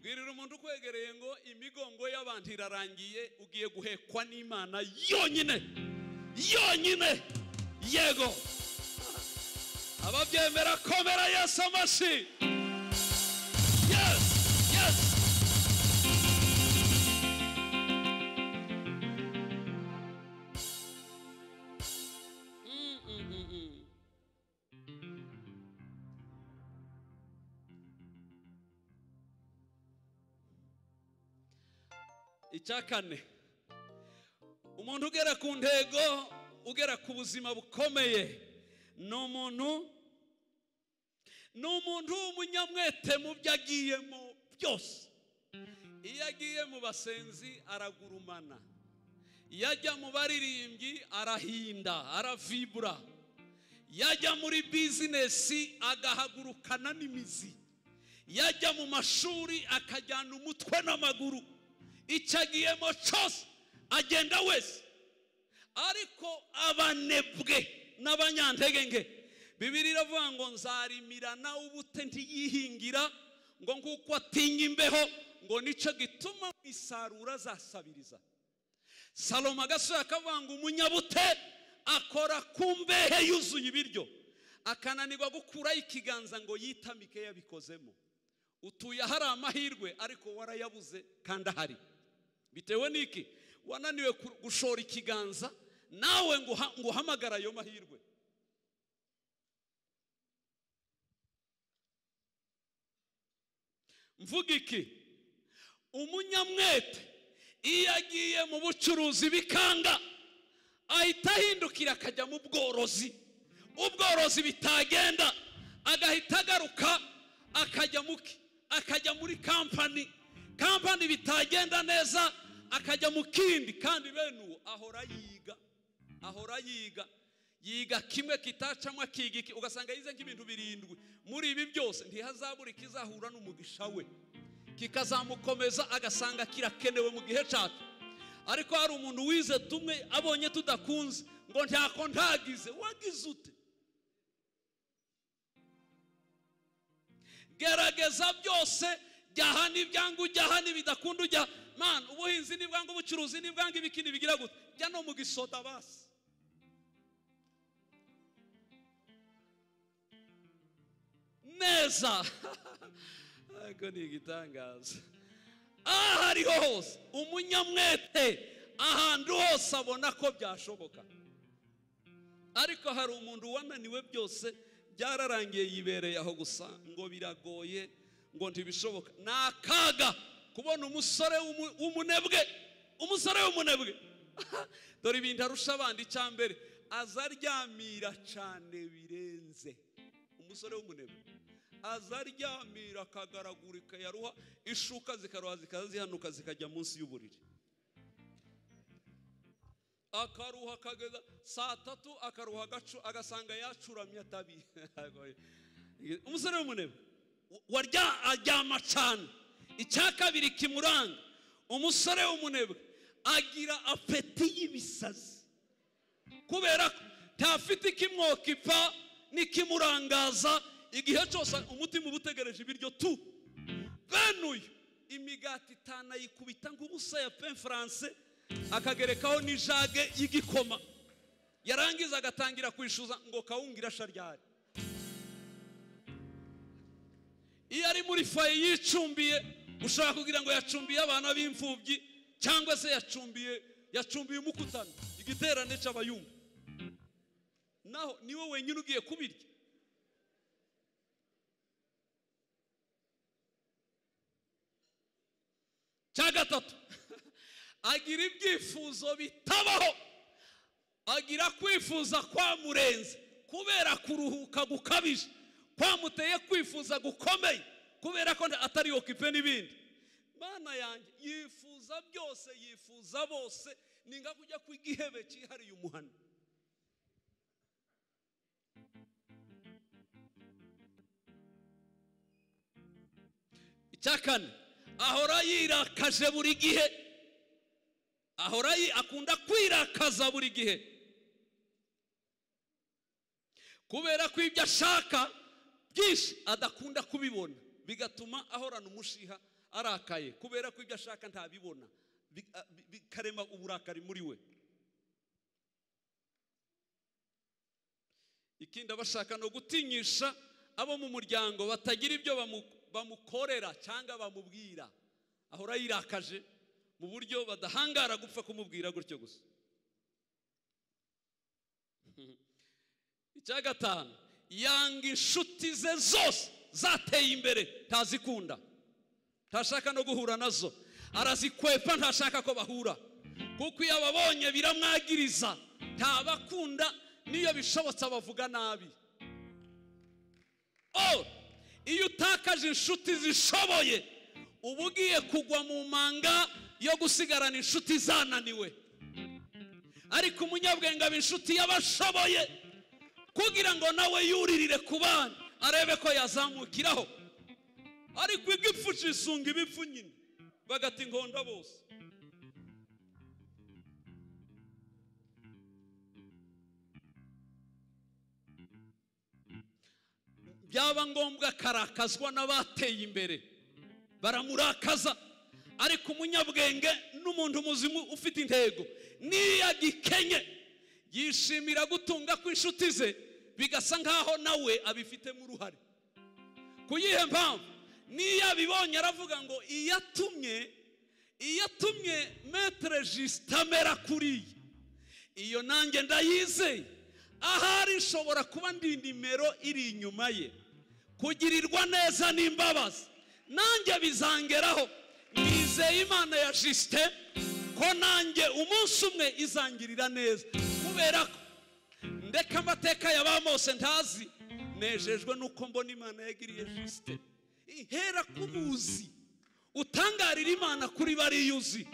Bwirira umuntu kwegereye ngo imigongo y'abantu irarangiye, ugiye guhekwa n'Imana yonyine, yonyine. Yego, ababyemera komera Yesu amashi. Yes, yes. Icya kane, umuntu ugera ku ntego, ugera ku buzima bukomeye, ni umuntu w'umunyamwete mu byo agiyemo byose. Iyo agiye mu basenzi aragurumana, yajya mu baririmbyi arahinda, aravibura, yajya muri bizinesi agahagurukana n'imizi, yajya mu mashuri akajyana umutwe n'amaguru, icyo agiyemo cyose agenda wese. Ariko abanebwe n'abanyantege nke, Bibiliya iravuga ngo nzarimirana ubute ntiyihingira, ngo nguko atinya imbeho, ngo nicyo gituma isarura azasabiriza. Salomo agasohoka akavuga ngo umunyabute akora ku mbehe yuzuye ibiryo, akananirwa gukuraho ikiganza ngo yitamike yabikozemo. Utuye ahari amahirwe ariko warayabuze kandi ahari. Bitewe n'iki? Wananiwe gushora ikiganza nawe ngo uhamagara ayo mahirwe. Mvuga iki? Umunyamwete iyo agiye mu bucuruzi bikanga, ahita ahindukira akajya mu bworozi. Ubworozi bitagenda agahita agaruka akajya muri kampani bitagenda neza akajya mu kindi. Kandi bene uwo ahora yiga kimwe kitacamo akiga iki, ugasanga yize nk'ibintu 7. Muri ibi byose ntihazabura ikizahura n'umugisha we, kikazamukomeza agasanga kirakenewe mu gihe cyacu. Ariko hari umuntu wize tumwe abonye tudakunze ngo ntako ntagize. Wagize ute? Gerageza byose, jyaha n'ibyanga ujyaha n'ibidakunda ujya. Man, ubuhinzi n'ibwanga, ubucuruzi n'ibwanga, ibikini bigira gute? Jya no mu gisoda basi. Neza. Ariko ni igitangaza. Ahariho hose umunyamwete, ahantu hose abona ko byashoboka. Ariko hari umuntu wananiwe byose, byararangiye yibereye aho gusa, ngo biragoye, ngo ntibishoboka. Nakaga kubona umusore w'umunebwe. Dore ibintu arusha abandi. Icyambere, azaryamira cyane birenze. Umusore w'umunebwe azaryamira akagaragurika, yaruha ishuka zikaruha zikaza zihanuka zikajya munsi y'uburiri. Akaruha akageza saa 3, akaruha agasanga yacuramye atabi. Umusore w'umunebwe aryama cyane. Icya kabiri kimuranga, umusore w'umunebwe agira apeti y'ibisazi, kubera ko ntafite ikimwokipa n'ikimurangaza. Igihe cyose umutima ubutegereje ibiryo tu. Bene uyu imigati 5 ayikubita nk'ubusa ya pain français, akagerekaho n'ijage y'igikoma, yarangiza agatangira kwishuza ngo kawungira sharyari. Iyo ari muri faye yicumbiye, ushaka kugira ngo yacumbiye abana b'imfubyi, cyangwa se yacumbiye umukutano, igiterane cy'abayumva. Naho niwe wenyine ugiye kubirya. Cya gatatu, agira ibyifuzo bitabaho, agira kwifuza kwamurenze kubera kuruhuka gukabije, kwamuteye kwifuza gukomeye kubera ko atari okipe n'ibindi. Mana yanjye, yifuza byose, yifuza bose, ninga kujya ku igihebe cyihariye umuhana. Icyakane, ahora yirakaje buri gihe, akunda kwirakaza buri gihe, kubera ko ibyo ashaka byinshi adakunda kubibona, bigatuma ahorana umushiha arakaye, kubera ko ibyo ashaka ntabibona, bikarema uburakari muri we. Ikindi abashaka no gutinyisha abo mu muryango batagira ibyo bamukorera cyangwa bamubwira. Ahora yirakaje mu buryo badahangara gupfa kumubwira gutyo gusa. Icya gatanu, yanga inshuti ze zose zateye imbere ntazikunda, ntashaka no guhura nazo, arazikwepa, ntashaka ko bahura. kuko iyo ababonye biramwagiriza, ntabakunda, niyo bishobotse abavuga nabi. Iyo utakaje inshuti zishoboye, uba ugiye kugwa mu manga yo gusigarana inshuti zananiwe. Ariko umunyabwenge aba inshuti y'abashoboye, kugira ngo nawe yuririre ku bana arebe ko yazamukiraho. Ariko igipfu cisunga ibipfu nyine, bagata inkonda bose. Byaba ngombwa karakazwa n'abateye imbere, baramurakaza. Ariko umunyabwenge n'umuntu muzimu ufite intego, niyo gikenye yishimira gutunga kw'inshuti ze, bigasa nkaho nawe abifitemo uruhare. Kuyihe mpamvu? Niyo abibonye aravuga ngo iyo atumye Maître Justin amera kuriya, iyo nanjye ndayizeye, ahari nshobora kuba ndi nimero iri inyuma ye. Kugirirwa neza n'imbabazi nanjye bizangeraho. Nizeye Imana ya Justin ko nanjye umunsi umwe izangirira neza, kubera ko ndeka amateka ya ba Mose ntazi, nejejwe nuko mbona Imana yagiriye Justin. Ihera kumuzi, utangarira Imana kuri bari yuzi,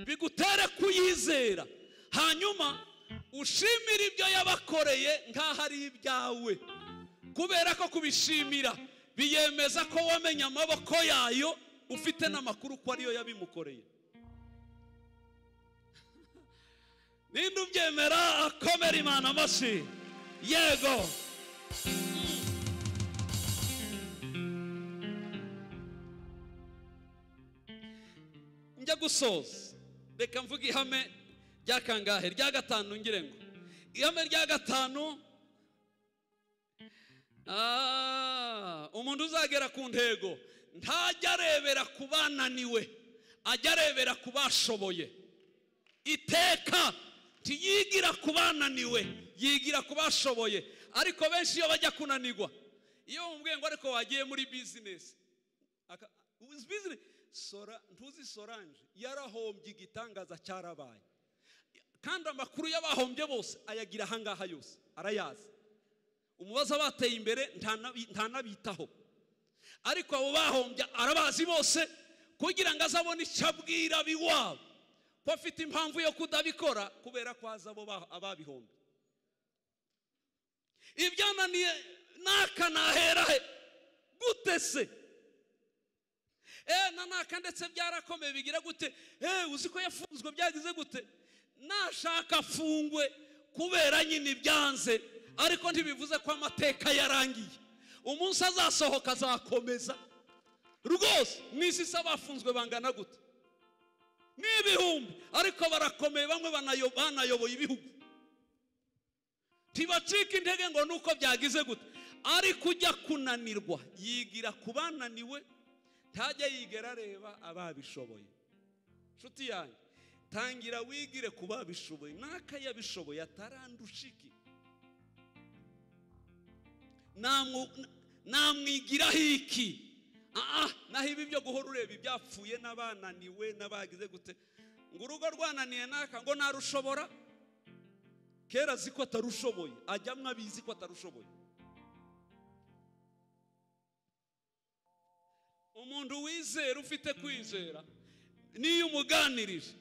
bigutere kuyizera, hanyuma ushimira ibyo yabakoreye nkaho ari ibyawe. Kubera ko kubishimira biyemeza ko wamenye amaboko yayo, ufite n'amakuru ko ariyo yabimukoreye. Ninde ubyemera akomera Imana amashyi? Yego. Njya gusoza, reka mvuga ihame rya kangahe? Rya gatanu. Ngire ngo ihame rya gatanu, umuntu uzagera ku ntego ntajya arebera ku bananiwe, ajya arebera ku bashoboye. Iteka tiyigira ku bananiwe, yigira ku bashoboye. Ariko benshi iyo bajya kunanirwa, iyo umubwiye ngo ariko wagiye muri business, ntuzi Solange yarahombye, igitangaza cyarabaye, kandi amakuru y'abahombye bose ayagira ahangaha yose arayazi. Umubaza bateye imbere ntanabitaho, ariko abo bahombye arabazi bose, kugira ngo azabone icyo abwira biwabo ko afite impamvu yo kudabikora, kubera ko azi abo ababihombye. Ibyananiye naka nahera he gute se? Nanaka ndetse byarakomeye bigira gute? Uzi ko yafunzwe byagize gute? Nashaka afungwe kubera nyine ibyanze, ariko ntibivuze ko amateka yarangiye. Umunsi azasohoka azakomeza rwose. Mwisi se abafunzwe bangana gute? N'ibihumbi, ariko barakomeye, bamwe banayoboye ibihugu. Tibacika intege ngo nuko byagize gute. Ariko ujya kunanirwa yigira ku bananiwe, ntajya yigera areba ababishoboye. Nshuti yanjye, tangira wigire ku babishoboye, naka yabishoboye atarandushiki. Namwigiraho iki? Naho ibi byo guhora ureba ibyapfuye n'abananiwe n'abagize gute, ngo urugo rwananiye naka ngo narushobora. Kera azi ko atarushoboye, ajyamwe abizi ko atarushoboye. Umuntu wizera, ufite kwizera, niyo umuganirije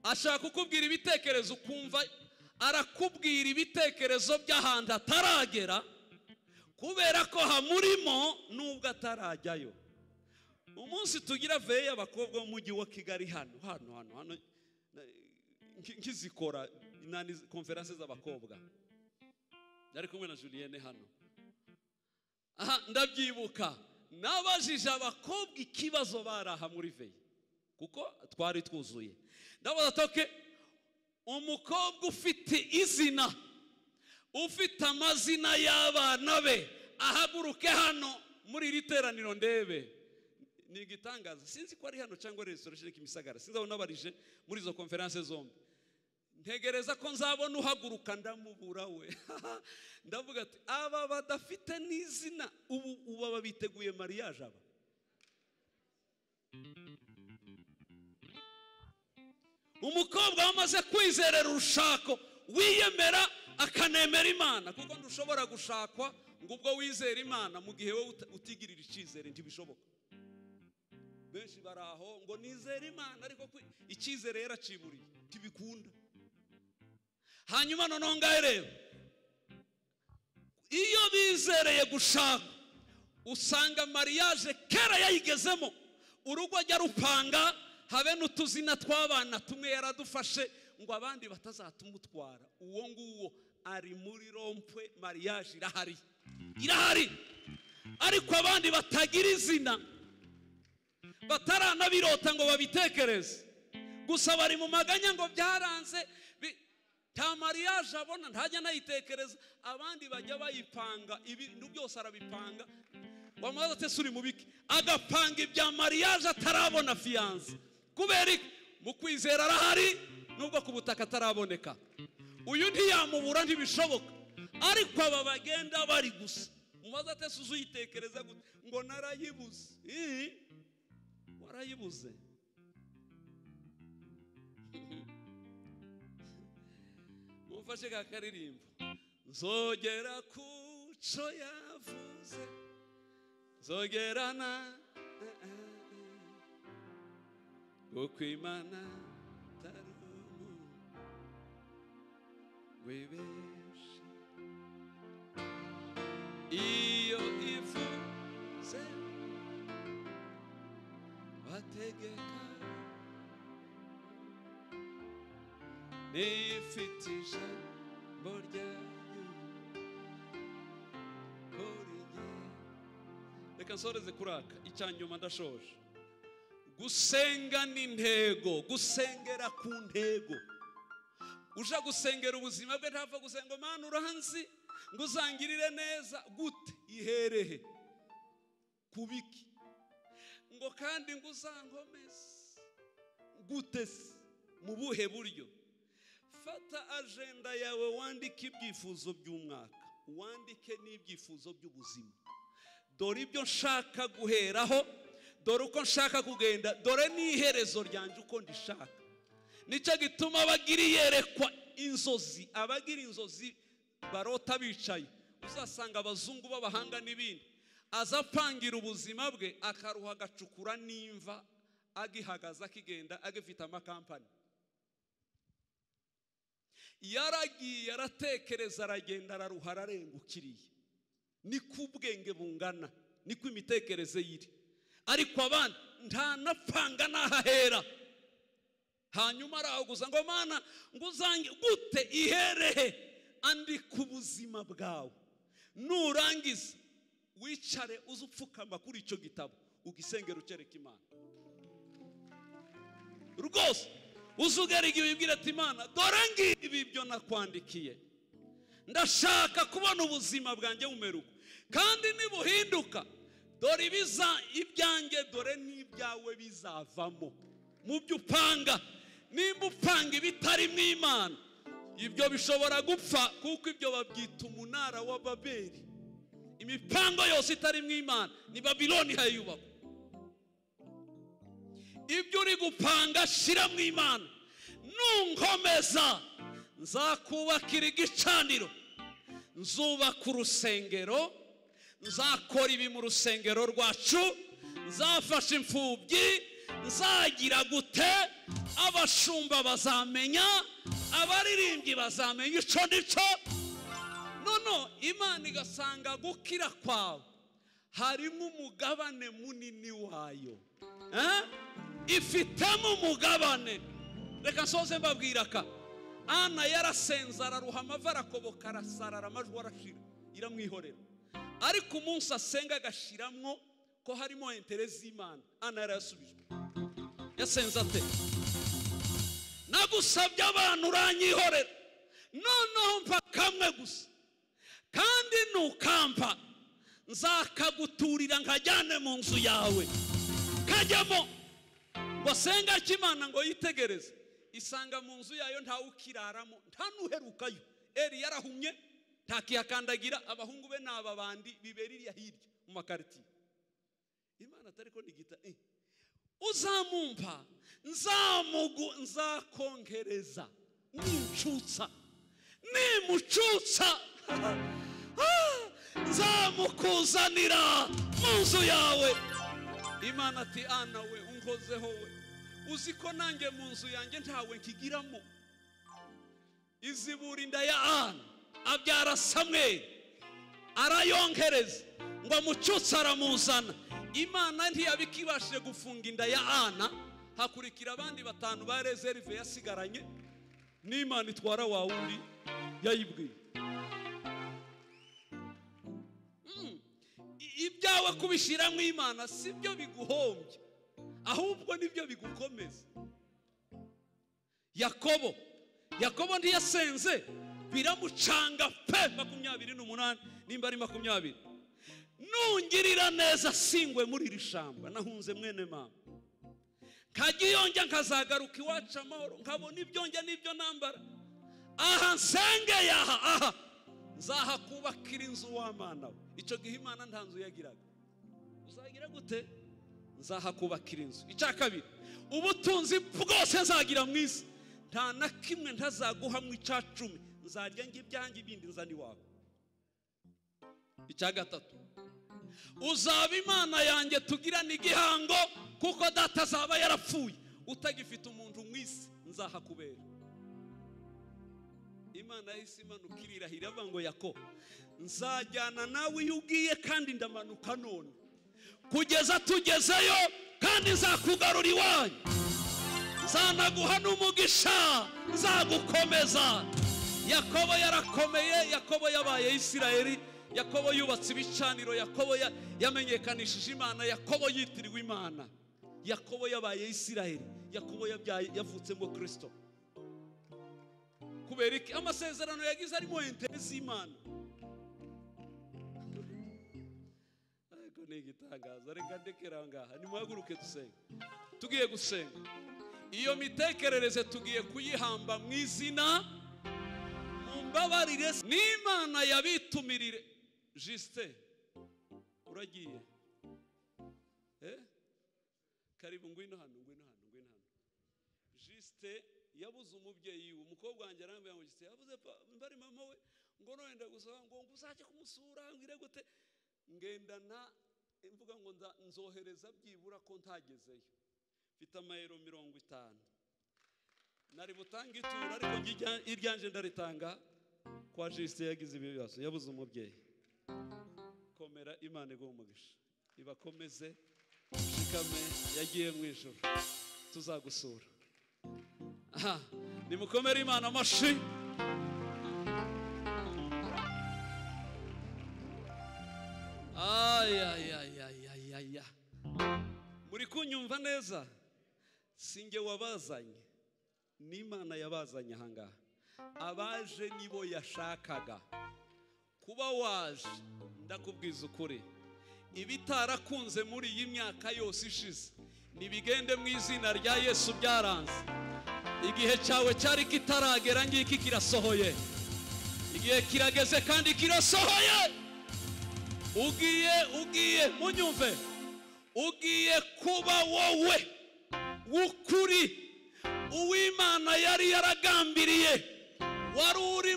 ashaka kukubwira ibitekerezo, ukumva arakubwira ibitekerezo by'ahantu ataragera, kubera ko hamurimo nubwo atarajyayo. Umunsi tugira veye abakobwa b'umujyi wa Kigali hano nkizikora konferanse z'abakobwa, yari kumwe na Julienne hano. Ndabyibuka nabajije abakobwa ikibazo baraha muri veye, kuko twari twuzuye. Ndabaza toke, umukobwa ufite izina, ufite amazina y'abana be, ahaguruke hano muri iri teraniro ndebe. Ni igitangaza. Sinzi ko ari hano cyangwa Restoration Kimisagara, sinzi aho nabarije muri izo konferanse zombi. Ntegereza ko nzabona uhaguruka ndamubura we. Ndavuga ati aba badafite n'izina ubu aba biteguye mariage aba. umukobwa wamaze kwizerera urushako wiyemera akanemera Imana, kuko ntushobora gushakwa ngo ubwo wizera Imana mu gihe wowe utigirira icyizere, ntibishoboka. Benshi baraho ngo nizera Imana ariko icyizere yaraciburiye, ntibikunda. Hanyuma noneho ngahe rero, iyo bizereye gushaka usanga mariage kera yayigezemo, urugo ajya rupanga, habe n'utuzina tw'abana tumwe yaradufashe ngo abandi batazatumutwara. Uwo nguwo ari muri rompwe, mariage irahari, ariko abandi batagira izina, bataranabirota ngo babitekereze, gusa bari mu maganya ngo byaranze, nta mariage abona, ntajya nayitekereza. Abandi bajya bayipanga, ibintu byose arabipanga. Wamaze ate suri mu biki, agapanga ibya mariage atarabona fiance, kubera mu kwizera arahari nubwo ku butaka ataraboneka. Uyu ntiyamubura, ntibishoboka. Ariko aba bagenda bari gusa, umaze ate suzuyitekereza gute ngo narayibuze. Warayibuze. Mufashe ka karirimbo, nzogera kuco yavuze, nzogerana kuko Imana tarumu webeshi, iyo ivuze bategeka nifite ijambo ryanyu kuri njye. Reka nsoreze kuraka icyanyuma ndashoje. Gusenga ni intego, gusengera ku ntego. Uja gusengera ubuzima bwe ntapfa gusenga Mana uranzi ngo uzangirire neza, gute? Iherehe kubiki ngo kandi ngo uzankomeze, gute se? Mu buhe buryo? Fata agenda yawe, wandike ibyifuzo by'umwaka, wandike n'ibyifuzo by'ubuzima. Dore ibyo nshaka guheraho, dore uko nshaka kugenda, dore n'iherezo ryanje uko ndishaka. Nicyo gituma abagira iyerekwa inzozi, abagira inzozi barota bicaye, uzasanga abazungu b'abahanga n'ibindi, azapangira ubuzima bwe akaruha agacukura n'imva, agihagaza akigenda agifite amakampani. Yaragiye aratekereza, aragenda araruha, ararengukiriye. Niko ubwenge bungana, niko imitekerereze yiri. Ariko abandi nta napanga n'ahahera. Hanyuma araguza ngo Mana ngo uzange, gute? Iherehe, andika ubuzima bwawe, nurangiza wicare uzupfukama kuri icyo gitabo ugisengera ukereka Imana rwose. Uzugera igihe wibwira ati Imana dore ngibi ibyo nakwandikiye, ndashaka kubona ubuzima bwanjye bumeruka, kandi nibuhinduka dore ibyanjye, dore n'ibyawe bizavamo. Mu byo upanga, nimba upanga ibitari mu Imana, ibyo bishobora gupfa, kuko ibyo babyita umunara wa Babeli. Imipango yose itari mu Imana ni Babiloni hayubakwa. Ibyo uri gupanga shira mu Imana. Nunkomeza nzakubakira igicaniro, nzubaka urusengero, nzakora ibi mu rusengero rwacu, nzafasha imfubyi, nzagira gute, abashumba bazamenya, abaririmbyi bazamenya ico ndico. Nono Imana igasanga gukira kwawe harimo umugabane munini wayo, ifitemo umugabane. Reka nsoze mbabwira ka Ana yarasenze, araruha amava, arakoboka, arasarara, amajwi arashira, iramwihorera. Ariko umunsi asenga agashiramwo ko harimo interesi y'Imana, Ana yarasubijwe. Yasenze ate? Nagusabye abantu uranyihorera, noneho mpa kamwe gusa, kandi nukampa nzakaguturira nkajyane mu nzu yawe. Kajyamo ngo senga cy'Imana ngo yitegereze, isanga mu nzu yayo nta ukiraramo, nta nuherukayo. Eli yarahumye, ntakihakandagira, abahungu be n'aba bandi bibeririya hirya mu makaritiye. Imana atari ko nigita uzamumpa nzakongereza nimucutsa nzamukuzanira mu nzu yawe. Imana ati Ana we unkozeho we, uzi ko nanjye mu nzu yanjye ntawe nkigiramo. Izibura inda ya Ana abyara Samweli, arayongereza ngo amucutse aramuzana. Imana ntiyabikibashije gufunga inda ya Ana, hakurikira abandi 5 ba reserve yasigaranye, n'Imana itwara wa wundi yayibwiye. Ibyawe kubishiramo Imana sibyo biguhombye, ahubwo nibyo bigukomeza. Yakobo ntiyasenze biramucanga pe 28 nimba ari 20. Nungirira neza singwe muri iri shamba nahunze mwene mama, nkagiyonja nkazagaruka iwacu amahoro, nkabona ibyonja n'ibyo nambara. Aha nsengeye aha nzahakubakira inzu w'Imana we. Icyo gihe Imana nta nzu yagiraga. Uzagira gute? Nzahakubakira inzu. Icya kabiri, ubutunzi bwose nzagira mu isi nta na kimwe ntazaguha mu 10, nzarya ngibyange ibindi nzani wawe. Icya gatatu, uzaba Imana yanjye tugirana igihango, kuko data azaba yarapfuye. Utagifite umuntu mu isi nzahakubera. Imana yahise imanukirira hirava ngo Yakobo, nzajyana nawe iyo ugiye kandi ndamanuka none kugeza tugezeyo, kandi nzakugarura iwanyu, nzanaguha n'umugisha, nzagukomeza. Yakobo yarakomeye, Yakobo yabaye Isirayeli, Yakobo yubatse ibicaniro, Yakobo yamenyekanishije Imana, Yakobo yitiriwe Imana, Yakobo yabaye Isirayeli, Yakobo yavutsemo Kristo. Kubera iki? Amasezerano yagize arimo interesi y'Imana. Ariko ni igitangaza. Reka ndekera ngaha nimuhaguruke dusenge. Tugiye gusenga. Iyo mitekerereze tugiye kuyihamba mu izina, mumbabarire. N'Imana yabitumirire. Juste uragiye karibu ngwino hano. Juste yabuze umubyeyi we, umukobwa wanjye arambaye ngo Juste yabuze mbari mama we, ngo none ndagusaba ngo uzaje kumusura ngire gute. Ngendana imvuga ngo nzohereza byibura ko ntagezeyo, mfite amayero 50. Nari butanga itura ariko iryanje ndaritanga kwa Juste yagize ibibazo, yabuze umubyeyi. Komera, Imana iguhe umugisha, ibakomeze, shikame, yagiye mu ijuru, tuzagusura. Aha, nimukomere Imana amashi. Ay. Muri kunyumva neza? Singe wabazanye, n'Imana yabazanye ahangaha. Abaje nibo yashakaga. Kuba waje ndakubwiza ukuri, ibitarakunze muri iyi myaka yose ishize nibigende mu izina rya Yesu byaranze. Igihe cyawe cyari kitaragera, ngiki kirasohoye. Igihe kirageze kandi kirasohoye. Ugiye munyumve, ugiye kuba wowe w'ukuri uw'Imana yari yaragambiriye. Wari uri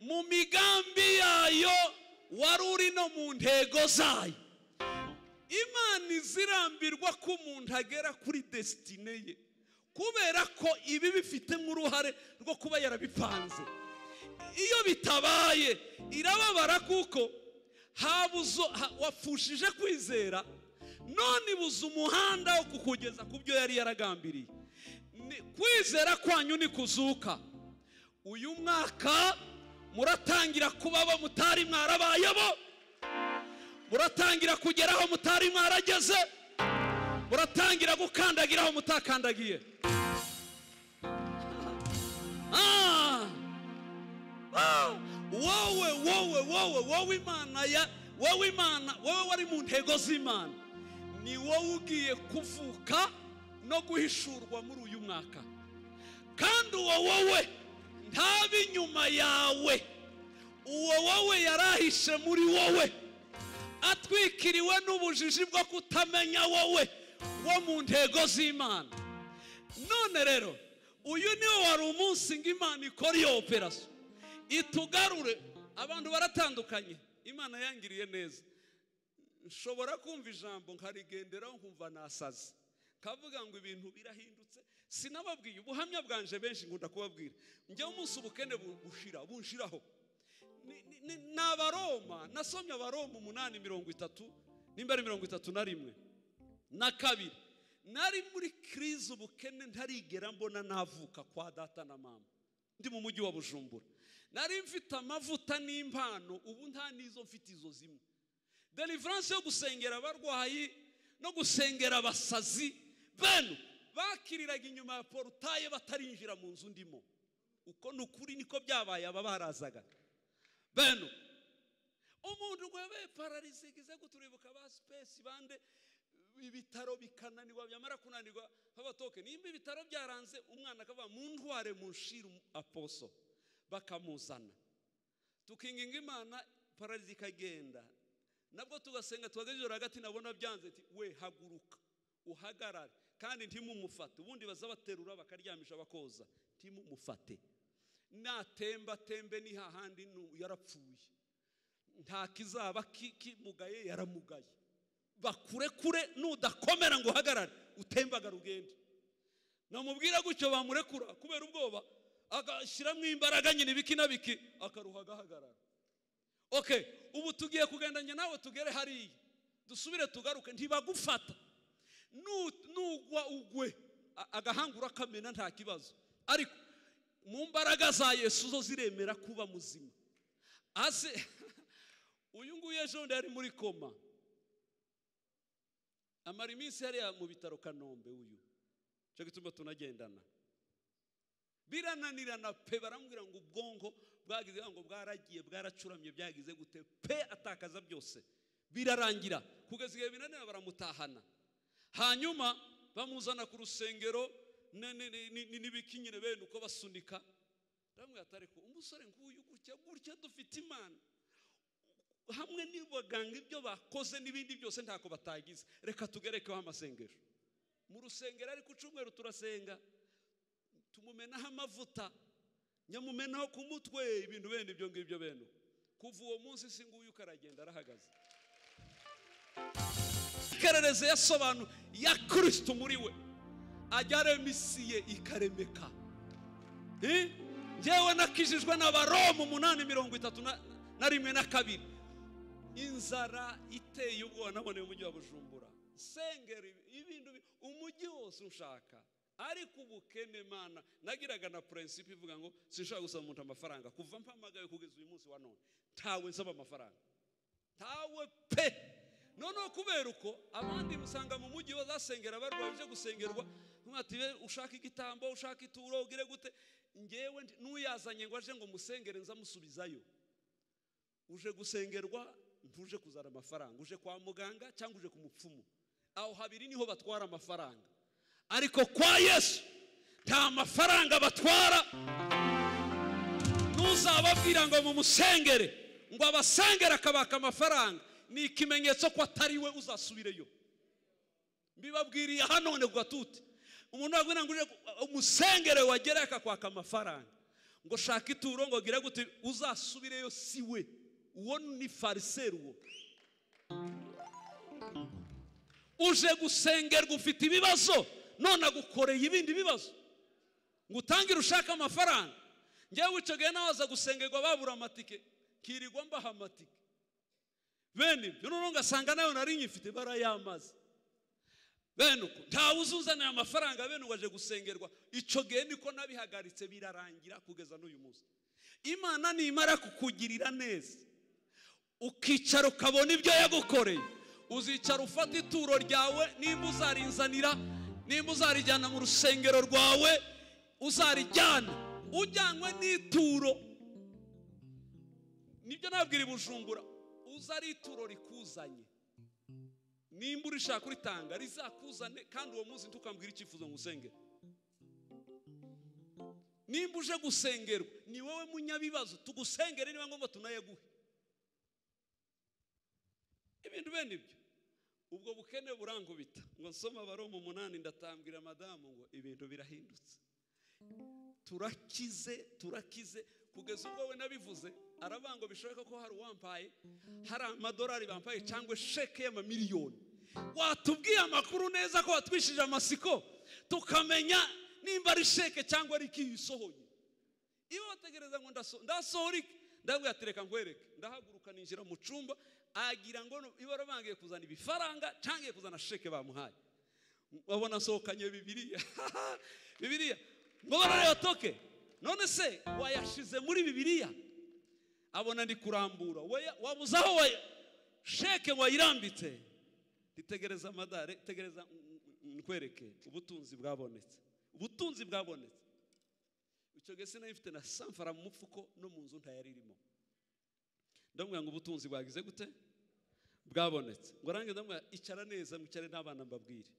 mu migambi yayo, wari uri no mu ntego zayo. Imana izirambirwa ko umuntu agera kuri destine ye, kubera ko ibi bifitemo uruhare rwo kuba yarabipanze. Iyo bitabaye irababara, kuko wafushije kwizera, none ibuze umuhanda wo kukugeza ku byo yari yaragambiriye. Kwizera kwanyu ni kuzuka. Uyu mwaka muratangira kuba mutari mwarabayemo, muratangira kugeraho mutari mwarageze, muratangira gukandagiraho mutakandagiye. wowe Imana wari mu ntego z'Imana, ni wowe ugiye kuvuka no guhishurwa muri uyu mwaka. Kandi wowe ntabe inyuma yawe, wowe yarahishe muri wowe, atwikiriwe n'ubujiji bwo kutamenya wowe. wo mu ntego z'Imana. None rero uyu niwo wari umunsi ngo Imana ikora iyo operasiyo itugarure. Abantu baratandukanye, Imana yangiriye neza. Nshobora kumva ijambo nkarigenderaho nkumva nasaze, kavuga ngo ibintu birahindutse. Sinababwiye ubuhamya bwanje benshi ngunda kubabwira. Njye umunsi ubukene bunshiraho. N'Abaroma, nasomye Abaroma 8:30 nimba ari 31 na kabiri. Nari muri krize ubukene ntarigera mbona navuka kwa data na mama. Ndi mu mujyi wa Bujumbura. Nari mfite amavuta n'impano, ubu nta nizo mfite izo zimwe. Deliverance yo gusengera abarwayi no gusengera abasazi beno bakiriraga inyuma ya portaye batarinjira mu nzu ndimo. Uko nukuri niko byabaye aba barazaga beno. Umuntu gwebe paralise gize guturibuka ba space bande ibitaro bikananirwa byamara kunanirwa babatoke. Nimba ibitaro byaranze umwana akava mu ntware mu nshiru aposo bakamuzana tukinginga Imana, paralise ikagenda. Nabwo tugasenga twagejora hagati nabona byanze ati we haguruka uhagarare kandi ntimumufate. Ubundi bazabaterura bakaryamisha bakoza, ntimumufate. Natemba tembe ni hahandi yarapfuye, nta kizaba kimugaye, yaramugaye. Bakurekure nudakomera ngo uhagarare utembagara ugende. Namubwira gutyo bamurekura kubera ubwoba, agashyiramo imbaraga nyine biki na biki akaruha gahagarara. Okay, ubu tugiye kugendanye nawe tugere hariya dusubire tugaruke. Ntibagufata nugwa ugwe agahangura kamena nta kibazo, ariko mu mbaraga za Yesu zo ziremera kuba muzima. Ase uyu nguye ejo ndari muri koma, amara iminsi hariya mu bitaro Kanombe. Uyu cyo gituma tunagendana birananirana pe. Barambwira ngo ubwonko bwagize ngo bwaragiye bwaracuramye byagize gute pe, atakaza byose birarangira. Kugeza igihe binanira baramutahana, hanyuma bamuzana ku rusengero n'ibikinyire bene uko basunika. Ndamubwira ati ariko umusore nguyu gutya dufite Imana hamwe n'ibaganga ibyo bakoze n'ibindi byose ntako batagize. Reka tugerekeho amasengesho mu rusengero. Ariko ucumweru turasenga, tumumenaho amavuta, nyamumenaho ku mutwe, ibintu bene ibyo ngibyo bene. Kuva uwo munsi singuyu karagenda arahagaze. Ikerereze yasobanu ya Kristo muri we ajyare misiye ikaremeka. Njyewe nakijijwe n'Abaroma 8:31 na kabiri. Inzara iteye ubwoba naboneye umujyi wa Bujumbura. Sengera ibintu umujyi wose ushaka, ariko ubukene Mana nagiraga na principe ivuga ngo sinshaka gusaba umuntu amafaranga. Kuva mpamagaye kugeza uyu munsi wa none ntawe nsaba amafaranga, ntawe pe. Noneho kubera uko abandi musanga mu mujyi bazasengera abarwayi byo gusengerwa, ati ushaka igitambo, ushaka ituro, ugire gute. Ngewe nuyazanye ngo aje ngo musengere nzamusubizayo. Uje gusengerwa ntuje kuzara amafaranga, uje kwa muganga cyangwa uje ku mupfumu. Aho habiri niho batwara amafaranga, ariko kwa Yesu nta mafaranga batwara. Nuzababwira ngo mumusengere ngo abasengera akabaka amafaranga, ni ikimenyetso ko atari we uzasubireyo. Mbibabwiriye hano none gatuti umuntu agwina ngo umusengere wagera akakwaka amafaranga ngo shaka ituro ngo gira gute uzasubireyo siwe. Uwo ni farisero uwo. Uje gusengerwa ufite ibibazo none agukoreye ibindi bibazo ngo utangire ushaka amafaranga. Njyewe ico gihe nawaza gusengerwa babura amatike kirirwa mbaha amatike bene ibyo none ngasanga nayo nari nyifite barayamaze bene uko nta uzuzana amafaranga bene ugaje gusengerwa. Ico gihe niko nabihagaritse birarangira kugeza n'uyu munsi. Imana nimara kukugirira neza ukicara ukabona ibyo yagukoreye, uzicara ufata ituro ryawe, nimba uzarinzanira, nimba uzarijyana mu rusengero rwawe uzarijyana ujyanwe n'ituro. Nibyo nabwira Bujumbura, uzari ituro rikuzanye, nimba urishaka kuritanga rizakuzane kandi uwo munsi ntukambwira icyifuzo ngo usengere. Nimba uje gusengerwa ni wowe munyabibazo, tugusengere niba ngombwa tunayeguhe. Ibintu bene ibyo ubwo bukene burankubita ngo nsoma Abaroma 8 ndatambwira madamu ngo ibintu birahindutse, turakize kugeza ubwo we nabivuze arabango bishoboka ko hari uwampaye hari amadolari bampaye cyangwa sheke y'amamiliyoni. Watubwiye amakuru neza ko watwishije amasiko tukamenya nimba ari sheke cyangwa ari kiyisohoye. Iyo wategereza ngo ndasohora ndabwira ati reka nkwereke, ndahaguruka ninjira mu cumba agira ngo ibara bangiye kuzana ibifaranga cangiye kuzana sheke bamuhaye. Wabona sohokanye Bibiliya ngo barayatoke. None se wayashize muri Bibiliya? Abona ndi kurambura wabuzaho sheke wayirambitse. Ditegereza amadare, tegereza nkwereke ubutunzi bwabonetse. Icyo gese nayifite na samfara mu mufuko no mu nzu ntayaririmo. Ndamubwira ngo ubutunzi bwagize gute? Bwabonetse. Ngo range ndamubwira icara neza mwicare n'abana mbabwire.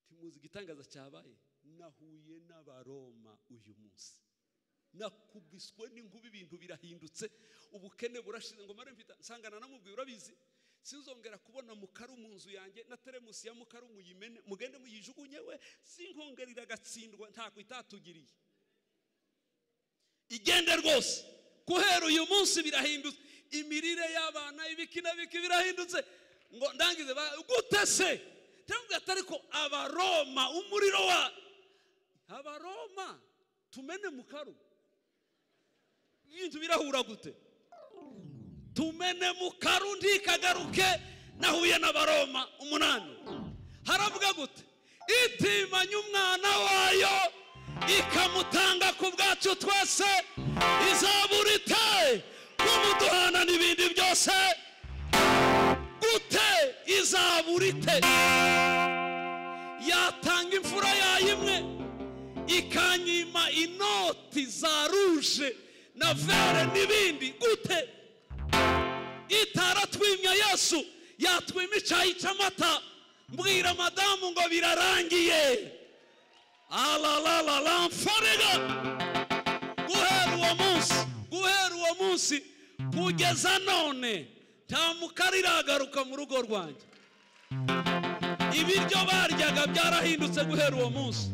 Timuzi gitangaza cyabaye, nahuye n'Abaroma uyu munsi. Nakubiswe n'inkuba ibintu birahindutse, ubukene burashize ngo mare mfita nsangana namubwira urabizi sinzongera kubona mukaru mu nzu yanjye na teremusi ya mukaru muyimene mugende muyijugunye we sinkongerira agatsindwa nta kwitatugiriye. Igende rwose guhera uyu munsi birahindutse, imirire y'abana ibikina birahindutse. Ngo ndangize gute se tambwe atariko Abaroma umuriro wa Abaroma tumene mukaru ibintu birahura gute? Tumene mukaru ndikagaruke nahuye n'Abaroma 8 haravuga gute? Itimanye umwana wayo ikamutanga ku bwacu twese izaburite kumuduhana n'ibindi byose. Gute izaburite? Yatanga imfura yayimwe ikanyima inoti za ruje na vere n'ibindi. Gute itaratwimya Yesu yatwima icyayi cy'amata? Mbwira madamu ngo birarangiye. Alalala mfarega. Guhera uwo munsi kugeza none nta mukarira agaruka mu rugo rwanjye. Ibiryo baryaga byarahindutse guhera uwo munsi.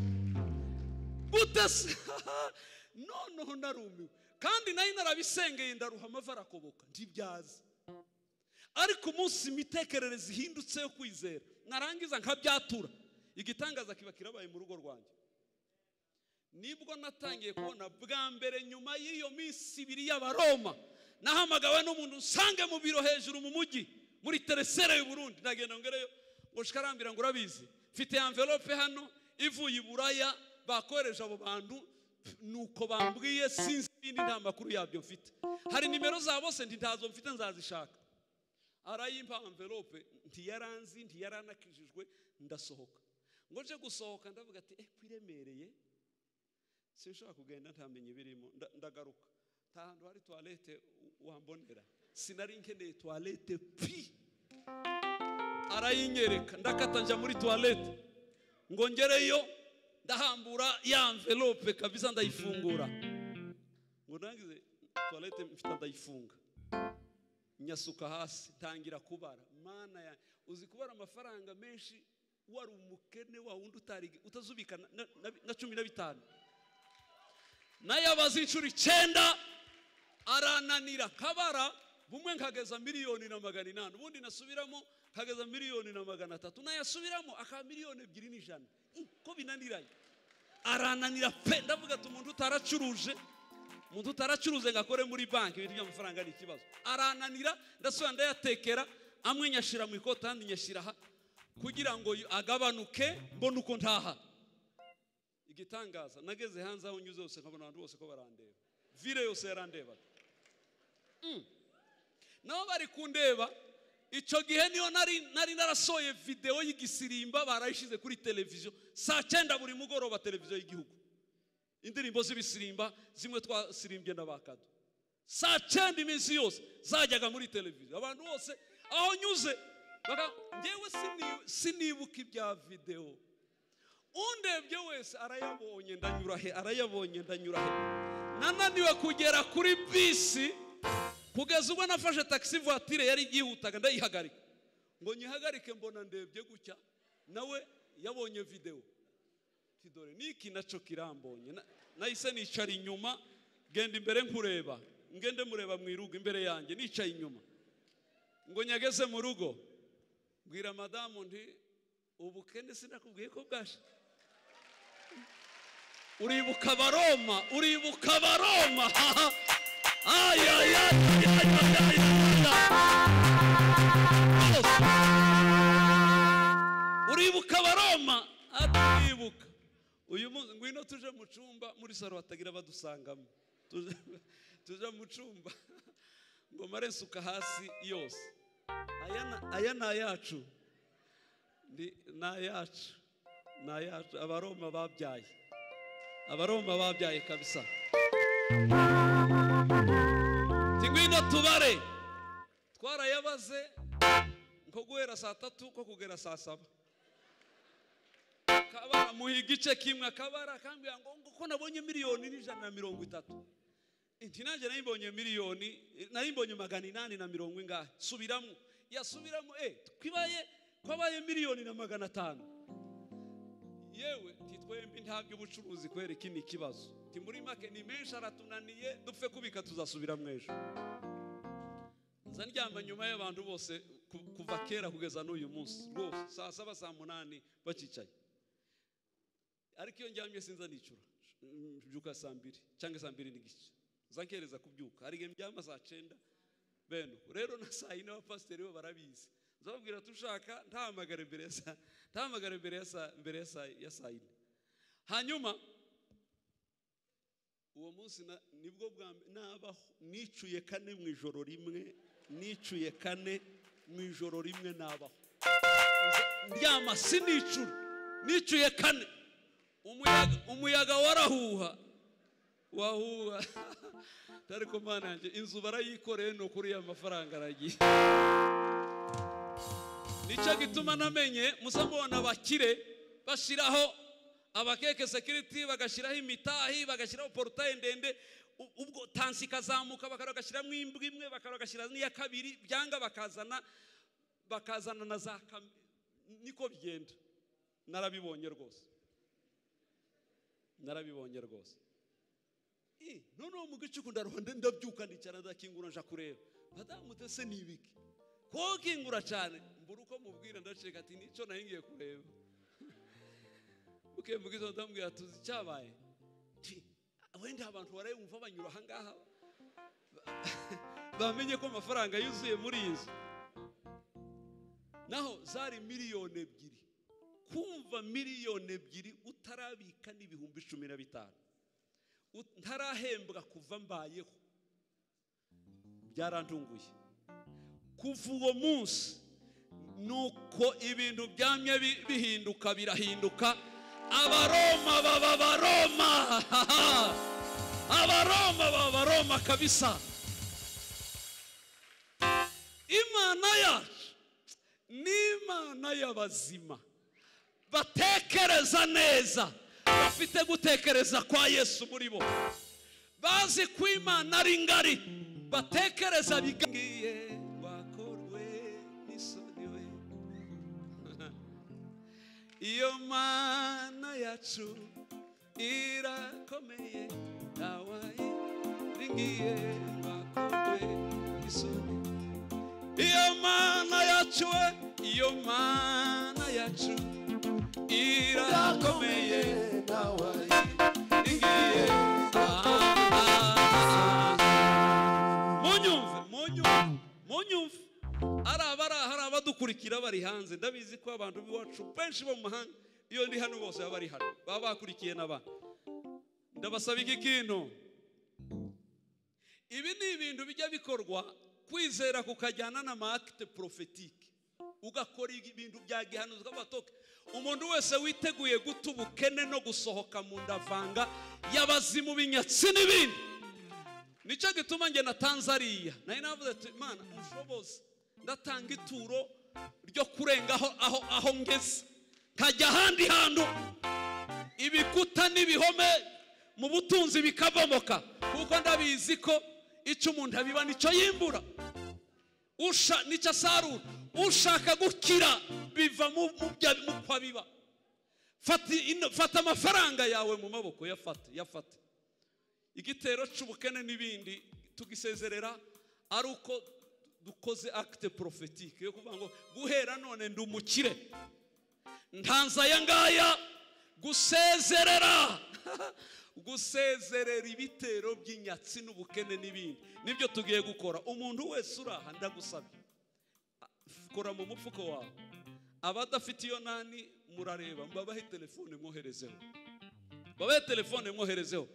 Gute noneho narumiwe kandi nayo narabisengeye ndaruha amava arakoboka ntibyaza. Ariko umunsi imitekerereze ihindutse yo kwizera narangiza nkabyatura, igitangaza kiba kirabaye mu rugo rwanjye. Nibwo natangiye kubona bwa mbere nyuma y'iyo minsi 2 y'Abaroma nahamagawe n'umuntu usange mu biro hejuru mu mujyi muri Teresere y'u Burundi. Ndagenda ngereyo ngo shikarambira ngo urabizi mfite envelope hano ivuye Buraya bakoreje abo bantu nuko bambwiye sinzi ibindi nta makuru yabyo mfite. Hari nimero za bose ntazo mfite nzazishaka. Arayimpa envelope ntiyaranzi ntiyaranakijijwe ndasohoka. Ngo nje gusohoka ndavuga ati kwiremereye sinshaka kugenda ntamenye birimo. Ndagaruka tahantu hari toilette wambonera sinari nkeneye toilette arayinyereka ndakata nja muri toilette ngo ngereyo ndahambura ya envelope kabisa ndayifungura. Ngo nangize toilette mfite ndayifunga nyasuka hasi tangira kubara. Mana ya uzi kubara amafaranga menshi wari umukene wa wundi utazubika na 15 nayabaza inshuro 9 arananira kabara bumwe nkageza 1,800,000 ubundi nasubiramo nkageza 1,300,000 nayasubiramo aka 2,200,000 ko binaniranye arananira pe. Ndavuga ati umuntu utaracuruze ngakore muri banki ibintu by'amafaranga ari ikibazo. Arananira ndasubira ndayatekera amwe nyashira mu ikota handi nyashira aha kugira ngo agabanuke mbone uko ntaha. Igitangaza nageze hanze aho nyuze hose nkabona abantu bose ko barandeba, vire yose yarandeba. Nabo bari kundeba. Icyo gihe niyo nari narasoye video y'igisirimba barayishize kuri televiziyo saa 9 buri mugoroba televiziyo y'igihugu. Indirimbo z'ibisirimba zimwe twasirimbye n'abakado saa 9 iminsi yose zajyaga muri televiziyo. Abantu bose aho nyuze ngewe sinibuka ibya video. Undebye wese arayabonye ndanyura he nananiwe kugera kuri bisi kugeza ubwo nafashe taxi voiture yari yihutaga ndayihagarika ngo nyihagarike mbona ndebye gutya nawe yabonye video tidore niki naco kirambonye nahise nicara inyuma genda imbere nkureba ngende mureba mwiruga imbere yanjye nicaye inyuma ngo nyageze mu rugo mbwira madamu ndi ubukene sinakubwiye ko bwashe uribuka Baroma uribuka Baroma atibuka uyu munsi ngwino tuje mu cumba muri saro batagira badusangamo tuje mu cumba ngo mare nsuka hasi yose aya na yacu ndi na yacu Abaroma babyaye kabisa ngwino tubare twarayabaze nko guhera saa 3 ko kugera saa 7 kabara muhiga ice kimwe akabara kambira ngo ko nabonye miliyoni 130 inti nanje nayimbonye miliyoni nayimbonye 840 ingahe subiramo yasubiramo kwabaye miliyoni na 500 yewe titwembi ntabyo ubucuruzi kwereka ni kibazo ti muri make ni menshi aratunaniye dupfe kubika tuzasubira mwejo nza ndyamba nyuma y'abantu bose kuva kera kugeza n'uyu munsi rwose saa 7 saa 8 bacicaye ariko iyo njyamye sinza nicura byuka saa 2 cyangwa saa 2 n'igice zankereza kubyuka ari njyama saa 9 beno rero na saa 4 abapasiteri bo barabizi nzababwira tushaka ntahamagara imbere ya saa 4 hanyuma uwo munsi nibwo bwa nabaho nicuye 4 mu ijoro rimwe nabaho ndyama sinicura nicuye 4 umuyaga wahuha tariko mana yanjye inzu barayikoreye no kuri ya mafaranga aragiye nicyo gituma namenye musambona bakire bashiraho abakeke security bagashiraho imitahi bagashiraho portail ndende ubwo tansi kazamuka bakaragashiramo imbwa imwe bakaragashira n'iya kabiri byanga bakazana na za niko bigenda narabibonye rwose none mu gicuku ndaronde ndabyuka ndicara ndakingura nja kureba madamu tese nibiki ko kingura cyane mbura uko mubwira ndaceka ati nico nahingiye kureba mugizo ndambwira tuzi cyabaye wenda abantu barayumva banyura hangaha bamenye ko amafaranga yuzuye muri inzu naho zari miliyoni 2 kumva miliyoni 2 utarabika n'ibihumbi 15 ntarahembwa kuva mbayeho byarantunguye kuva uwo munsi nuko ibintu byamye bihinduka birahinduka Abaroma baba kabisa Imana yacu ni Imana y'abazima batekereza neza bafite gutekereza kwa Yesu muri bo bazi ko Imana ari ngari batekereza bigiye bakorwe n'isoni we iyo Mana yacu irakomeye tawaye ringiye bakorwe n'isoni iyo Mana yacu irakomeye tawaye ringiye munyumve hari abadukurikira bari hanze ndabizi ko abantu biwacu benshi bo mu mahanga iyo ndi hano bose bari hano baba bakurikiye n'abana ndabasaba iki kintu ibi ni ibintu bijya bikorwa kwizera kukajyana na acte prophétique ugakora ibintu bya gihanuzi kabatoke umuntu wese witeguye gutubukene no gusohoka mu ndavanga y'abazimu binyatsi n'ibindi nicyo gituma nge na Tanzania nayo navuze ati Imana ushoboze ndatanga ituro ryo kurengaho aho ngeze kajya handi hantu ibikuta n'ibihome mu butunzi bikabomoka kuko ndabizi ko icyo umuntu abiba nicyo yimbura usha nicyo asarura ushaka gukira biva mu kwa biba. Fata amafaranga yawe mu maboko, yafate. Igitero c'ubukene n'ibindi tugisezerera ari uko dukoze acte prophétique yo kuvuga ngo guhera none ndi umukire. Ntanza yangaya gusezerera gusezerera ibitero by'inyatsi n'ubukene n'ibindi. Nibyo tugiye gukora. Umuntu wese uraha ndagusabye, kora mu mufuko wawe. Abadafite iyo nani murareba, mbabahe telefone mwoherezeho,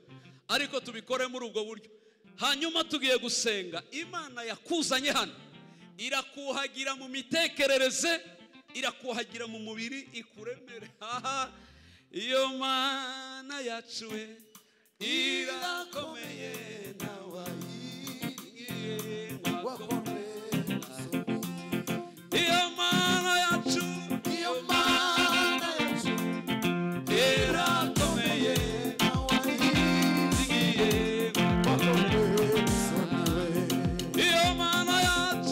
ariko tubikore muri ubwo buryo. Hanyuma tugiye gusenga. Imana yakuzanye hano irakuhagira mu mitekerereze, irakuhagira mu mubiri, ikuremere. Iyo Mana yacu irakomeye, iyo Mana yacu irakomeye, iyo Mana yacu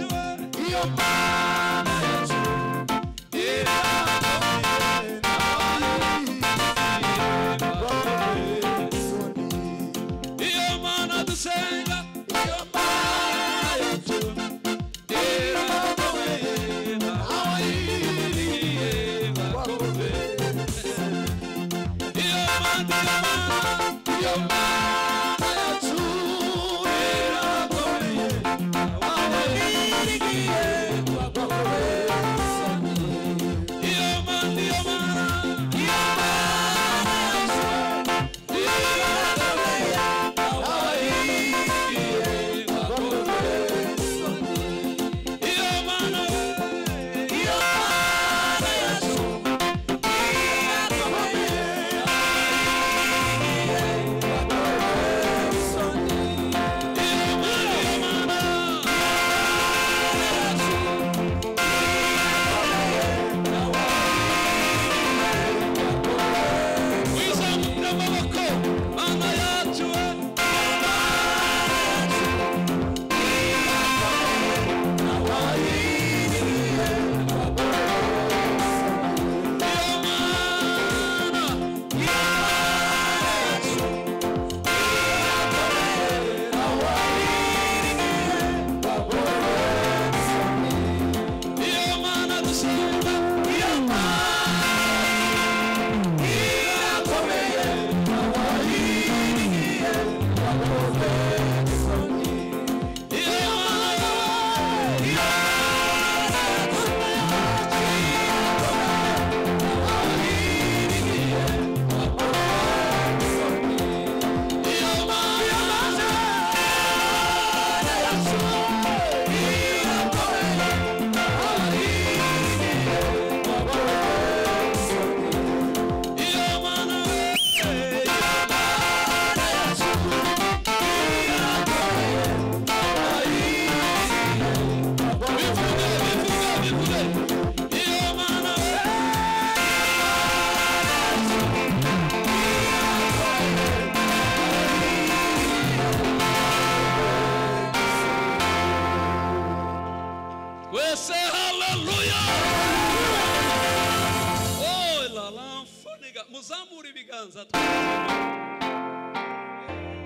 muzamura ibiganza.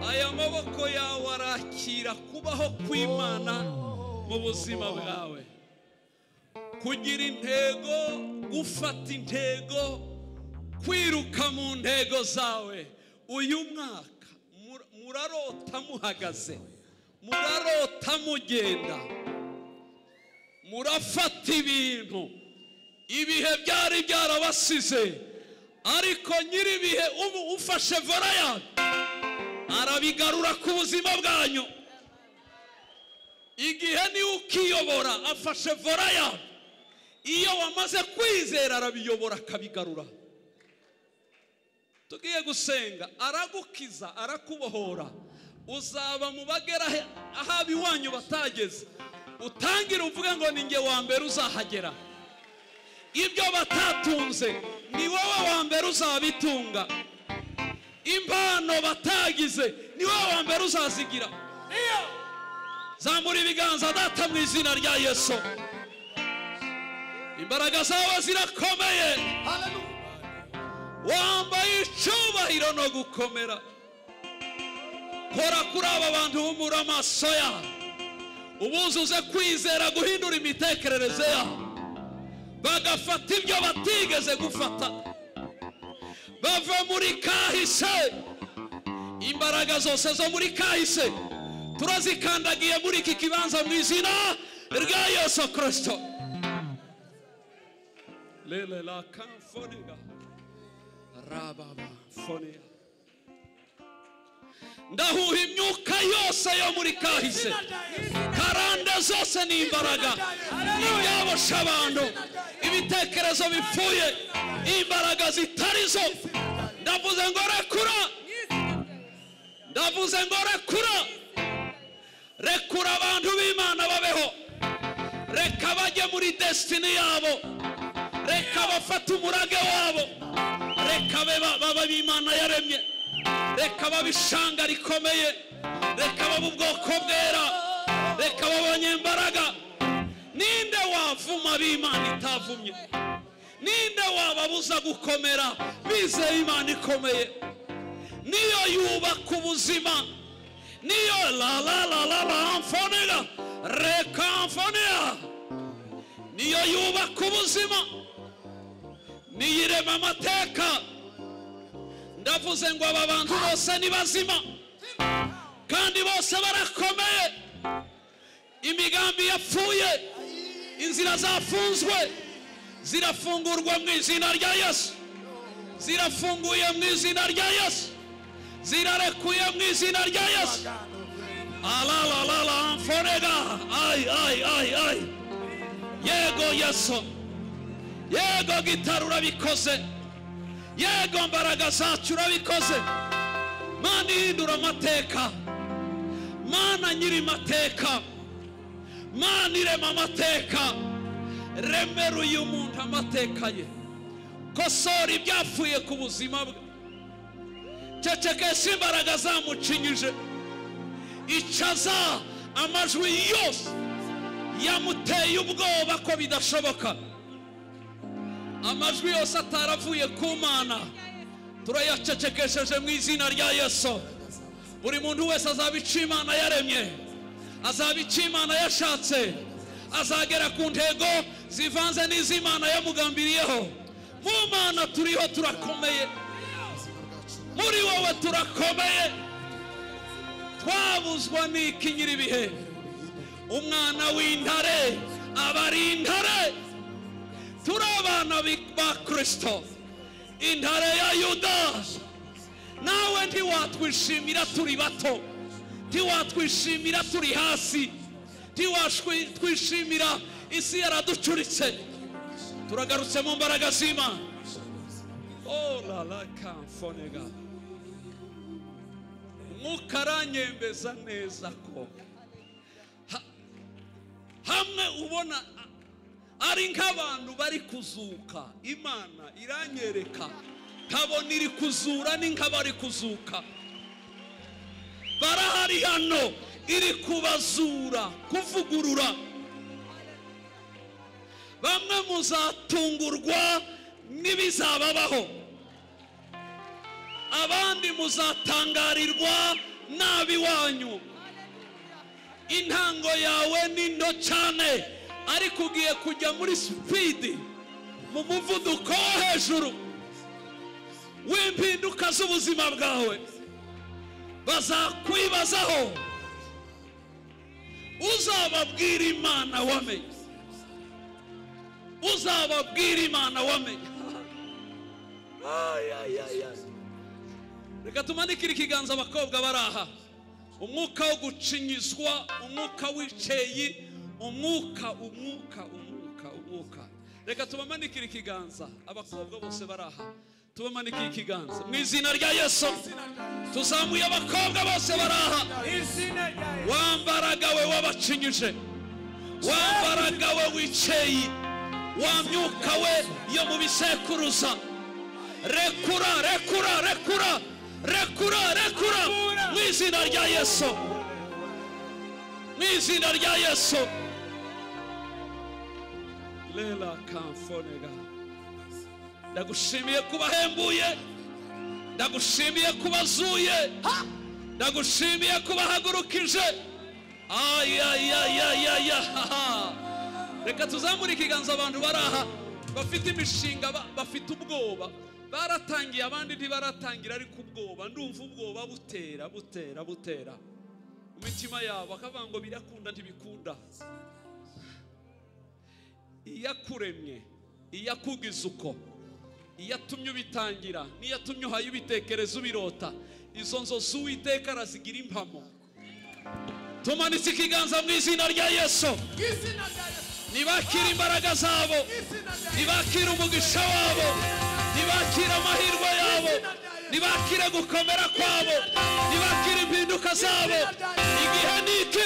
Aya maboko yawe arakira kubaho kw'Imana mu buzima bwawe, kugira intego, gufata intego, kwiruka mu ntego zawe. Uyu mwaka murarota muhagaze, murarota mugenda, murafata ibintu ibihe byari byarabasize, ariko nyiri ibihe ubu ufashe vola yawe arabigarura ku buzima bwanyu. Igihe ni ukiyobora, afashe vola yawe, iyo wamaze kwizera arabiyobora akabigarura. Tugiye gusenga, aragukiza, arakubohora. Uzaba mu bagera ahabi wanyu batageze, utangira uvuga ngo ni nge wa mbere uzahagera. Ibyo batatunze ni wowe wa mbere uzabitunga. Impano batagize ni wowe wa mbere uzazigira. Zamura ibiganza data mu izina rya Yesu. imbaraga zawe zirakomeye wambaye icyubahiro no gukomera kora kuri aba bantu humura amaso yabo ubuzuze kwizera guhindura imitekerereze yabo bagafata ibyo batigeze gufata bava muri kahise imbaraga zose zo muri kahise turazikandagiye muri iki kibanza mu izina rya Yesu Kristo lele la kanfoniga rababa fonia ndahuha imyuka yose yo muri kahise karande zose ni imbaraga ibyabosha abantu ibitekerezo bipfuye imbaraga zitarizo ndavuze ngo rekura rekura abantu b'Imana babeho reka bajye muri destiny yabo reka bafate umurage wabo reka baba b'Imana yaremye reka babishanga rikomeye reka baba ubwoko bwera reka babanyembaraga ninde wavuma b'Imana itavumye ninde wababuza gukomera bizeye Imana ikomeye niyo yubaka ubuzima niyo la amfonera reka amfonera niyo yubaka ubuzima niyo irema amateka ndavuze ngo aba bantu bose ni bazima kandi bose barakomeye imigambi yapfuye inzira zafunzwe zirafungurwa mu izina rya Yesu zirafunguye mu izina rya Yesu zirarekuye mu izina rya Yesu ala amfonega ay yego Yesu yego gitara urabikoze yego mbaraga zacu urabikoze Mana ihindura amateka Mana nyiri mateka Mana irema amateka remera uyu muntu amateka ye kosora ibyapfuye ku buzima bwe cecekesha imbaraga zamucinyije icaza amajwi yose yamuteye ubwoba ko bidashoboka amajwi yose ataravuye ku Mana turayacecekesheje mu izina rya Yesu buri muntu wese azabica Imana yaremye azabica Imana yashatse azagera ku ntego zivanze n'iz'Imana yamugambiriyeho mu Mana turiho turakomeye muri wowe turakomeye twabuzwa n'iki nyiribihe umwana w'intare abari intare turabana ba Kristo intare ya Yuda nawe ntiwatwishimira turi bato ntiwatwishimira turi hasi ntiwatwishimira isi yaraducuritse turagarutse mu mbaraga z'Imana oh la kanfonega mukaranyembeza neza ko hamwe ubona ari nk'abantu bari kuzuka Imana iranyereka kabona iri kuzura ni nk'abari kuzuka barahari hano iri kubazura kuvugurura bamwe muzatungurwa n'ibizababaho abandi muzatangarirwa nabi wanyu intango yawe ni nto cyane ariko ugiye kujya muri speed mu muvuduko wo hejuru w'impinduka z'ubuzima bwawe bazakwibazaho uzababwira Imana wamenye uzababwira Imana wamenye reka tumanikire ikiganza abakobwa baraha umwuka wo gucinyizwa umwuka w'icyeyi umwuka reka tubamanikire ikiganza abakobwa bose baraha tubamanikire ikiganza mu izina rya Yesu tuzamuye abakobwa bose baraha wambaraga we wabacinyije wambaraga we w'icyeyi wamyuka we yo mu bisekuruza rekura mu izina rya Yesu mu izina rya Yesu lela kamfonega. Ndagushimiye kubahembuye, ndagushimiye kubazuye, ndagushimiye kubahagurukije. Reka tuzamure ikiganza abantu baraha bafite imishinga, bafite ubwoba, baratangiye abandi ntibaratangira, ariko ubwoba, ndumva ubwoba butera mu mitima yabo, akavuga ngo birakunda ntibikunda. Iyakuremye, iyakugize uko, iyatumye ubitangira, niyatumye uhaye ibitekerezo ubirota, izo nzozi Uwiteka arazigira impamo. Tumanitse ikiganza mu izina rya Yesu. Nibakira imbaraga zabo, nibakira umugisha wabo, nibakira amahirwe yabo, nibakira gukomera kwabo, nibakira impinduka zabo. Igihe niki,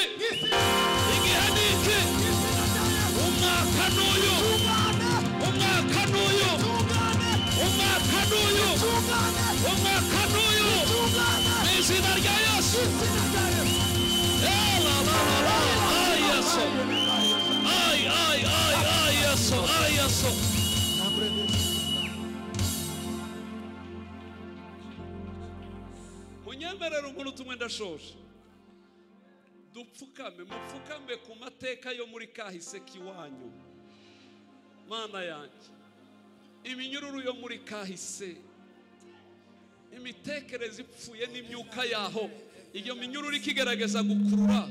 umwaka n'uyu, mu izina rya Yesu. Yesu. Munyemerera umuntu tumwe ndashoje. Mupfukame ku mateka yo muri kahise kiwanyu. Mana yanjye, iminyururu yo muri kahise, imitekerereze ipfuye n'imyuka yaho, iyo minyururu ikigerageza gukurura,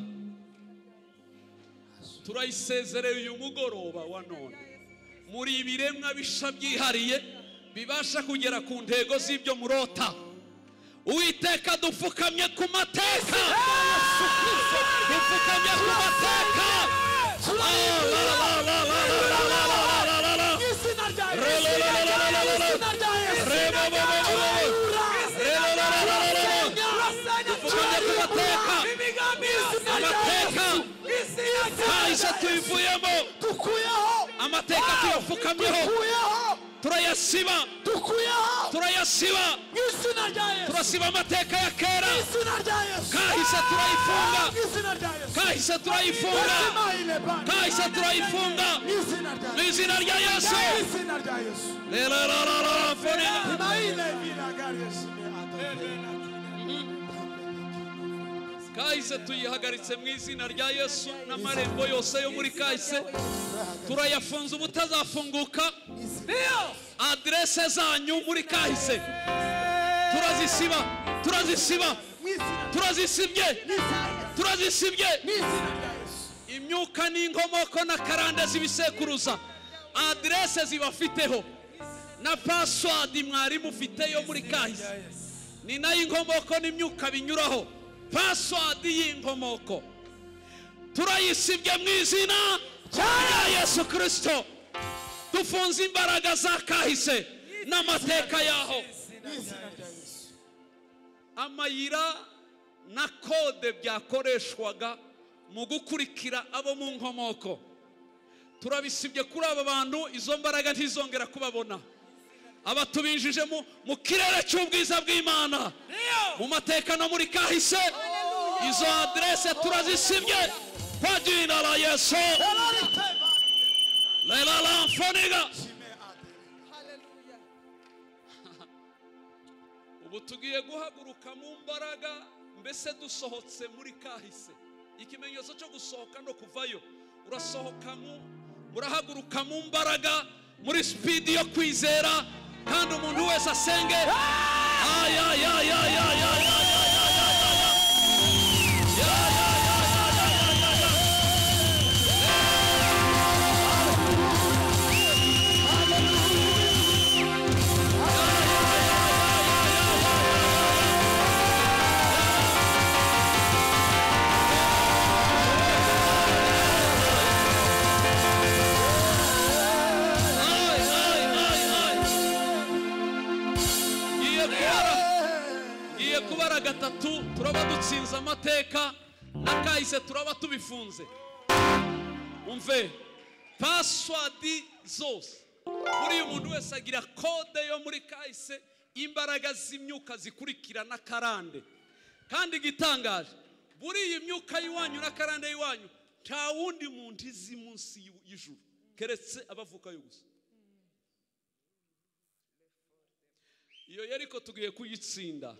turayisezerera uyu mugoroba wa none. Muri ibiremwa bisha byihariye bibasha kugera ku ntego z'ibyo murota, Uwiteka dupfukamye ku mateka, dupfukamye ku mateka. Kahise tuyivuyemo, amateka tuyafukamyeho, turayasiba, turasiba amateka ya kera. Kahise turayifunga mu izina rya Yesu. Kahise tuyihagaritse mu izina rya Yesu, n'amarembo yose yo muri kahise turayafunze ubutazafunguka. Adrese zanyu muri kahise turazisibye. Imyuka n'inkomoko na karande z'ibisekuruza, adrese zibafiteho na password mwari mufiteyo muri kahise, ni nayo inkomoko n'imyuka binyuraho. Password y'inkomoko turayisibye mu izina rya Yesu Kristo. Tufunze imbaraga za kahise n'amateka yaho. Amayira na kode byakoreshwaga mu gukurikira abo mu nkomoko, turabisibye kuri aba bantu. Izo mbaraga ntizongera kubabona. Abatubinjije mu kirere cy'ubwiza bw'Imana, mu mateka no muri kahise, izo adrese turazisibye kwa jina la Yesu. Lela mfoniga. Ubu tugiye guhaguruka mu mbaraga, mbese dusohotse muri kahise. Ikimenyetso cyo gusohoka no kuvayo, urahaguruka mu mbaraga, muri speed yo kwizera, kandi umuntu wese asenge. Kubara gatatu turaba dutsinze amateka na kahise, turaba tubifunze. Umve, password zose buri umuntu wese agira kode yo muri kahise, imbaraga z'imyuka zikurikira na karande. Kandi gitangaje, buri iyi myuka yiwanyu na karande yiwanyu nta wundi muntu izi munsi y'ijuru. keretse abavukayo gusa. Iyo yariko tugiye kuyitsinda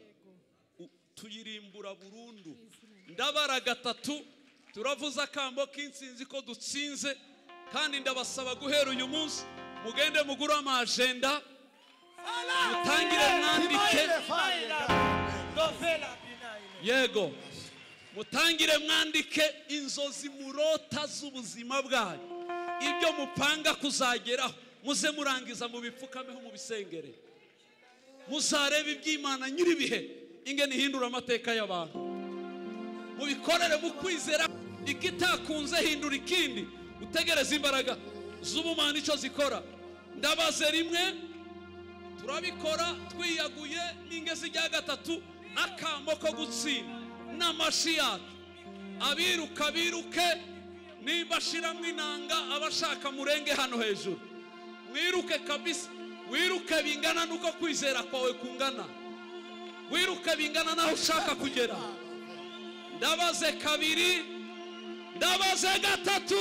tuyirimbura burundu. Ndabara gatatu turavuza akambo k'insinzi ko dutsinze, kandi ndabasaba guhera uyu munsi mugende mugura amajenda, mutangire mwandike. Yego, mutangire mwandike inzozi murota z'ubuzima bwanyu, ibyo mupanga kuzageraho, muze murangiza mu bipfukameho mu bisengere, muzarebe iby'Imana nyiribihe ingene ihindura amateka y'abantu. Mubikorere mu kwizera, ikitakunze hindura ikindi, utegereza imbaraga z'ubumana icyo zikora. Ndabaze rimwe turabikora twiyaguye, n'ingezi rya gatatu akamo ko gutsinda n'amashi yacu. Abiruka biruke, nimba shiramo inanga abashaka murenge hano hejuru, mwiruke kabisa. Wiruke bingana nuko kwizera kwawe kungana, wiruke bingana naho ushaka kugera. Ndabaze kabiri, ndabaze gatatu.